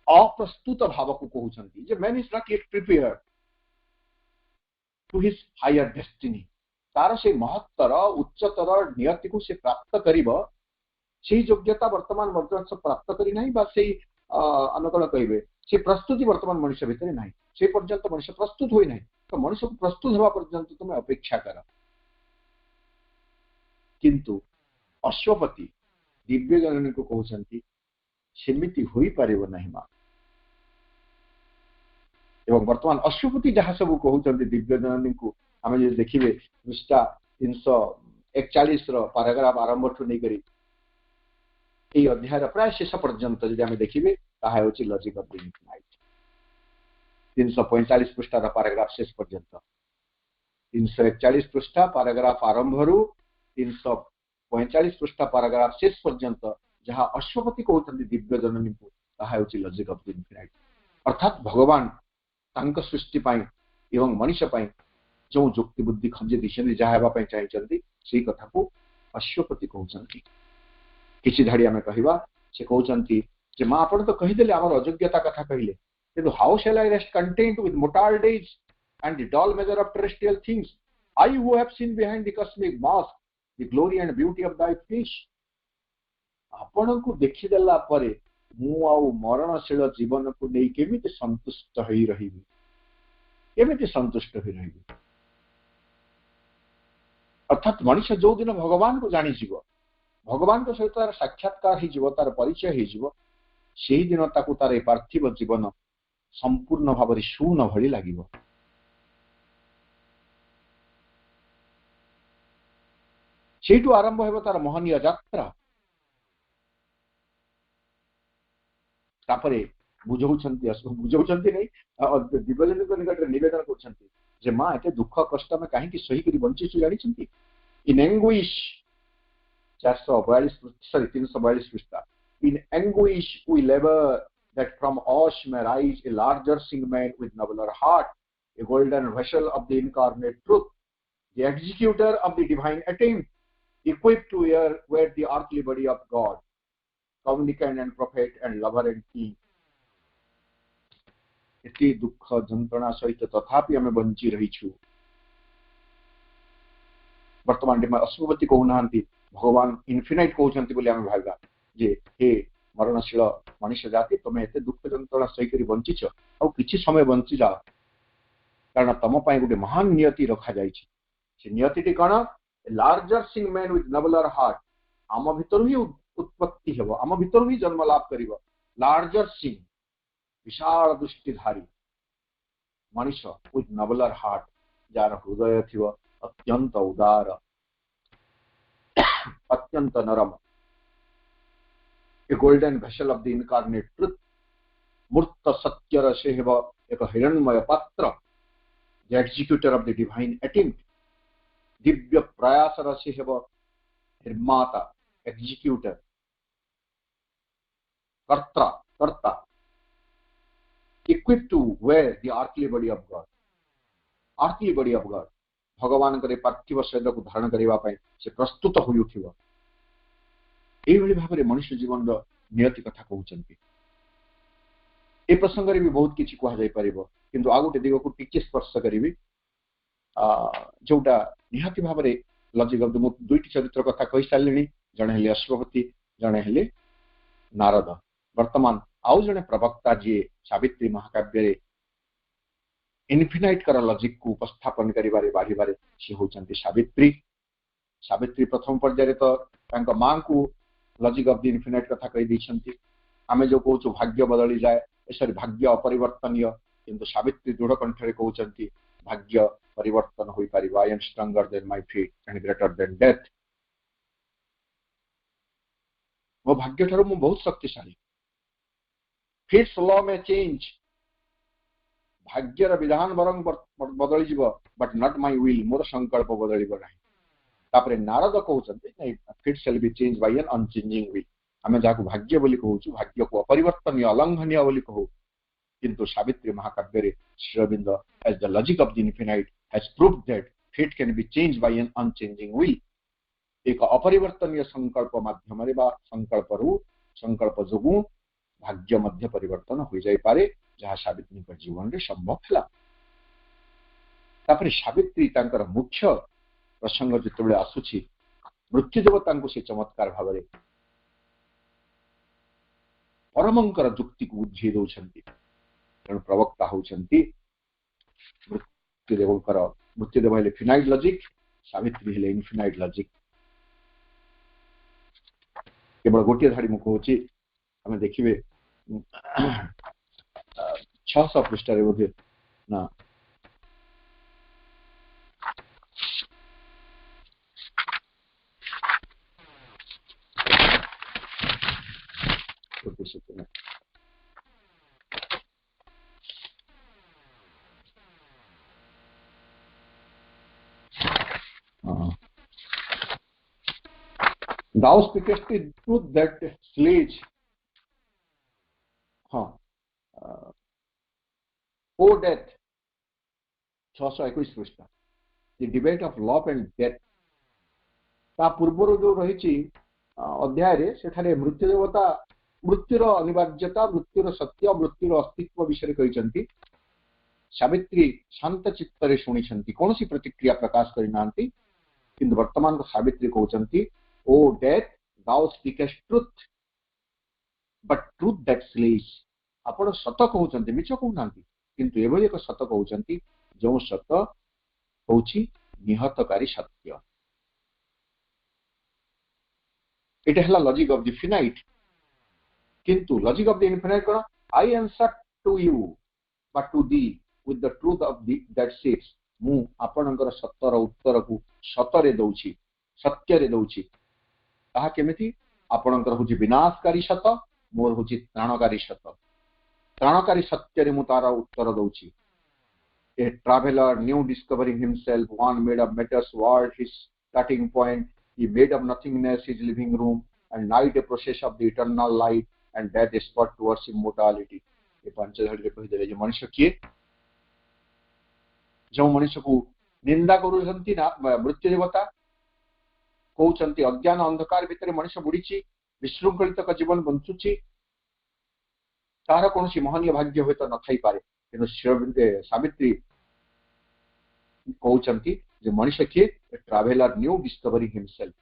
अप्रस्तुत भाव को कहउचंती जे man is not yet prepared to his higher destiny. तार से महत्तर उच्चतर नियति को से प्राप्त करिबो, से योग्यता वर्तमान मनुष्य प्राप्त करी नाही, बा से आम कौन कहे से प्रस्तुति वर्तमान मनुष्य भितर नाही, से पर्यंत मनुष्य प्रस्तुत होई नाही। तो मनुष्य को प्रस्तुत होगा पर्यंत तुम अपेक्षा कर। किंतु अश्वपति दिव्य जननी को कहउचंती सेमिति होई पारिबो नाही मा। एवं वर्तमान अश्वपति जहाँ सब कहउचंती दिव्य जननी को आम जे देखिबे पृष्ठा 341 पैराग्राफ आरंभ ठु नै करी ए अध्याय प्राय शेष पर्यंत यदि आम देखिबे ताहा होची लॉजिक ऑफ द इनफिनाइट 345 पृष्ठार पैराग्राफ शेष पर्यंत 341 पृष्ठा पैराग्राफ आरंभ रु 345 पृष्ठा पैराग्राफ शेष पर्यंत जहाँ अश्वपति कहते दिव्य जननी को ताहा होची लॉजिक ऑफ द इनफिनाइट अर्थात भगवान तांक सृष्टि पाई एवं मनुष्य पाई जो जुक्ति बुद्धि खंजे दिशा जहाँ चाहिए से कथा को अश्वपति कहते किसी धाड़ी आम कहवा से कहते जे माँ आपण तो कहीदे आम अयोग्यता कथा कहले किंतु how shall I rest content with mortal days and the dull measure of terrestrial things I who have seen behind the cosmic mask the glory and beauty of thy face आपण को देखिदेला परे मु आउ मरणशील जीवन को नहीं केमिति संतुष्ट होई रहिबी केमिति संतुष्ट होई रहिबी अर्थात मनुष्य जो दिन भगवान को जानी जीव भगवान सहित तार साक्षात्कार हो तार परिचय हो दिन ताकू तार पार्थिव जीवन संपूर्ण भाव शून्य भली लगे से आरंभ हो तार महनीय यात्रा बुझाऊँच नहीं दिव्यजन निकट नवेदन कर माँ एत दुख कष्ट में कहीं सही बंचीचु जानी इन anguish 342 पृष्ठा in anguish we labor that from us may rise a larger sing man with nobler heart a golden vessel of the incarnate truth the executor of the divine attempt equipped to wear the earthly body of God communicant and prophet and lover and king इति दुख जंत्रणा सहित तथापि आम bunchy रहीछु वर्तमान में अश्वपति कहूना भगवान infinite कहते भावगा जे हे मरणशील मनुष्य जाति तुम एत दुख जंत्रणा सही बंचीच आ कि समय बंची जाओ कारण तुम गोटे महान नियति रखा से नियति कौन larger sing man with nobler heart आम भीतर ही उत्पत्ति हे आम भीतर ही जन्म लाभ कर लार्जर सिंग विशाल दृष्टिधारी मनुष्य विथ नबलर हार्ट जार हृदय थी अत्यंत उदार अत्यंत नरम a golden vessel of the incarnate truth मूर्त सत्यर से एक हिरण्मय पात्र the executor of the divine attempt दिव्य प्रयास से निर्माता एक्जिक्यूटर कर्ता कर्ता equipped to wear the earthly body of God earthly body of God भगवान करे पार्थिव शरीर को धारण करने से प्रस्तुत हो उठिबो एभली भाव मनुष्य जीवन नियति कथा कहते ए प्रसंग भी बहुत किसी कह किंतु आ गोटे दिग को टिके स्पर्श करी जोटा निहाती भाव लजिक दुईटी चरित्र कथा कही सारे जड़े हेले अश्वपति जड़े हेले नारद वर्तमान आउ जड़े प्रवक्ता जी सावित्री महाकाव्य इनफिनाइट कर लजिक को उपस्थापन करिबारे बाढ़िबारे से होचंती सावित्री सावित्री प्रथम पर्याय तो मां को लजिक ऑफ द इनफिनाइट कथा कही दैछंती आमे जो कहूँ भाग्य बदली जाए सॉरी भाग्य अपरिवर्तनीय किंतु सावित्री दृढ़ कंठरे कहते भाग्य परिवर्तन हो पार I am stronger than my fate and greater than death मो भाग्य ठारू मु बहुत शक्तिशाली फेट्स लॉ में चेंज भाग्यर विधान बरंग बदली जीव बट नॉट माय विल मोर संकल्प बदल तापरे नारद कहते fate shall be change by an unchanging will आम जहाँ भाग्य बोली कहूँ भाग्य को अपरिवर्तनीय अलंघनीय बोली कहू किंतु सावित्री महाकाव्य Shri Aurobindo as the logic of the infinite has proved that fate can be change by an unchanging will एक अपरिवर्तनीय संकल्प माध्यम संकल्प जोगु भाग्य मध्य परिवर्तन हो जाई पारे जहाँ सावित्री जीवन में संभव है सावित्री मुख्य प्रसंग जिते आसूची मृत्युदेवता से चमत्कार भाव परमंकर जुक्ति को बुझे दौरान तेणु प्रवक्ता होती मृत्युदेव हेले फिनाइट लॉजिक सावित्री हेले इनफिनाइट लॉजिक केवल गोटे धाड़ी मुझे कहूँ आम देखिए 600 पृष्ठ बोधे ना Thou speakest the truth that slays. हाँ, O death, 621 पृष्ठ, the debate of love and death. ता पूर्वर जो रही अध्याय से मृत्यु देवता मृत्युर अनिवार्यता, मृत्युर सत्य, मृत्युर अस्तित्व विषय कहते। सावित्री शांत चित्तर शुणी कौन सी प्रतिक्रिया प्रकाश करना, किंतु वर्तमान सावित्री कहते O death thou speakest truth but truth that slays. आपण सत कहते मिछ कहना, किंतु एभली एक सत कहते जो सत होची निहतकारी सत्य। इट है लॉजिक ऑफ द फिनाइट, किंतु लॉजिक ऑफ द इनफिनाइट कौन, I answer to you but to the with the truth of that says, मु आपणकर सत्यर उत्तर को सतरे दउछि, सत्यरे दउछि। ताहा केमिति, आपणकर होछि विनाशकारी सत, मोर होछि त्राणकारी सत। त्राणकारी सत्यरे मु तारा उत्तर दउछि। A traveler new discovering himself, one made of matter's world his starting point, he made of nothingness his living room, and night a process of the eternal light, and death a spot towards immortality। ये पंचधड़ी रे कहि देले जे मनुष्य किए, जो मनुष्य को निंदा करूछंती ना मृत्यु देवता कहउछंती अज्ञान अंधकार भितर मनुष्य बुड़ीची, विशृंखलित का जीवन बंचुची, तार कौन सी महनीय भाग्य हुए तो न थाई पारे। किंतु सावित्री कहउछंती जे मनुष्य किए, ट्रैवलर न्यू डिस्कवरिंग हिमसेल्फ,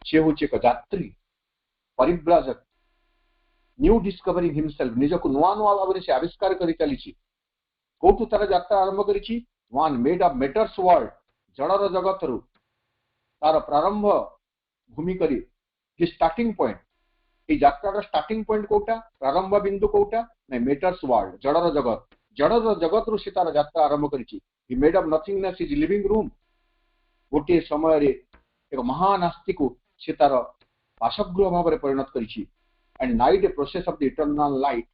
से होचे एक यात्री परिव्राजक, न्यू डिस्कवरिंग हिमसेल्फ, निजको नुआ नुआ भाव से आविष्कार करि चलीची। कौटू तार यात्रा आरंभ करिछि, one made of matter's world, जड़र जगत रु तार प्रारंभ भूमि करी कि स्टार्टिंग पॉइंट, ये यात्रा स्टार्टिंग पॉइंट कोटा, प्रारंभ बिंदु कोटा नहीं, मैटर्स वर्ल्ड जड़र जगत, जड़र जगत रु से तार यात्रा आरंभ करिछि। He made of nothingness is living room, गोटे समय रे एक महान आस्ति को से तार बासगृह भाव में परिणत करिछि। And night a process of the eternal light,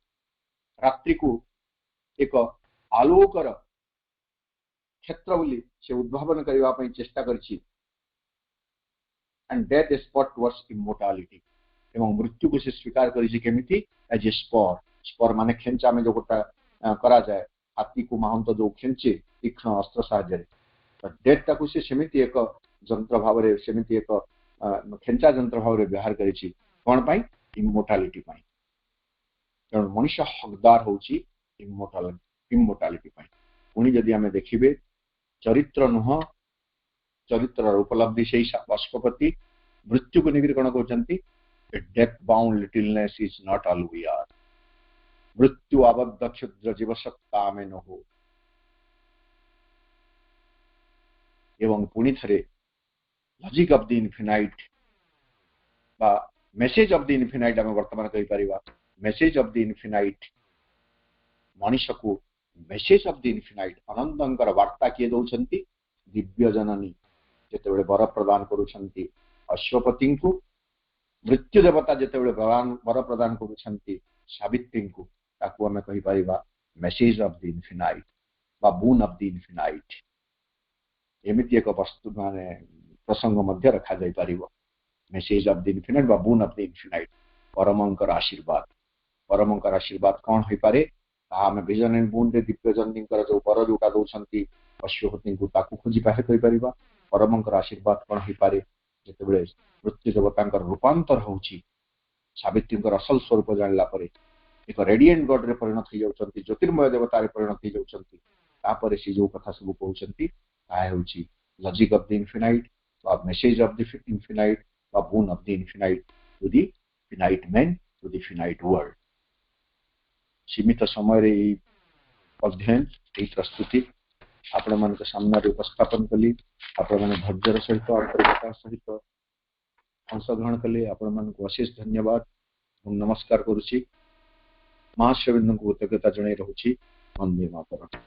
रात्रि को एक आलोकर क्षेत्र बोली से उद्भावन करने चेष्टा करिछि। And death a spot towards immortality, एवं मृत्यु को से स्वीकार करिछि केमिति, एज ए स्पर। स्पर माने खेंचा में जो गोटा करा जाए, हाथी को महंत जो खेंचे तीक्ष्ण अस्त्र साहाय्य, डेथ टाकू से सेमिति एक जंत्र भाव में, सेमिति एक खेंचा जंत्र भाव में व्यवहार करिछि। कोन पई, इमोर्टालिटी पई। तेणु मनुष्य हकदार होछि इमोर्टालिटी पई। पुणी जदि आमे देखिबे, चरित्र नुह, चरित्र उपलब्धि से बाष्पपति मृत्यु को निकर कौन कहते, death bound littleness is not all we are. मृत्यु आबद्ध क्षुद्र जीव सत्ता में न हो। एवं पुणी थरे लॉजिक ऑफ द इनफिनाइट बा मेसेज ऑफ द इनफिनाइट आम वर्तमान कहि परिबा। मेसेज ऑफ द इनफिनाइट, मनुष्य को मेसेज ऑफ द इनफिनाइट अनंतर वार्ता किए दौरान दिव्य जननी जिते वर प्रदान करुछंती अश्वपति को, मृत्यु देवता जिते वर प्रदान करुछंती सावित्री को, ताकू आम कहि परिबा मेसेज ऑफ द इनफिनाइट बा बून ऑफ द इनफिनाइट। एमिति एक वस्तु माने प्रसंग मध्य रखा जाई परिबो। मेसेज ऑफ द इनफिनाइट बा बून ऑफ द इनफिनाइट, परमंकर आशीर्वाद। परमंकर आशीर्वाद कौन हो पारे, आम विजन एंड बून रे दिव्य जननी जो वर जोटा दौरान अश्वपति को, ताकू खोजी बाहर कहि परिबा। परमंकर आशीर्वाद कौन हो पारे, जितेबले मृत्यु देवता रूपांतर होउछि, सावित्री असल स्वरूप जानला परे एक रेडिएंट गॉड रे परिणत हो जाउछंती, ज्योतिर्मय देवता रे परिणत हो जाउछंती। तापरे से जो कथा सब कहउछंती ताहा होउछि लॉजिक ऑफ द इनफिनाइट बा मेसेज ऑफ द इनफिनाइट बा boon of the infinite to the finite man, to the finite world. सीमित समय रे अध्ययन ए प्रस्तुति आपण मान सामने उपस्थापन कली। आपण मान धैर्यर सहित अंतर्गता सहित अंशग्रहण कले। आपण मान अशेष धन्यवाद नमस्कार करुछि। महाशिवबिंदु को कृतज्ञता जणाई रहुछि। वंदे मातरम।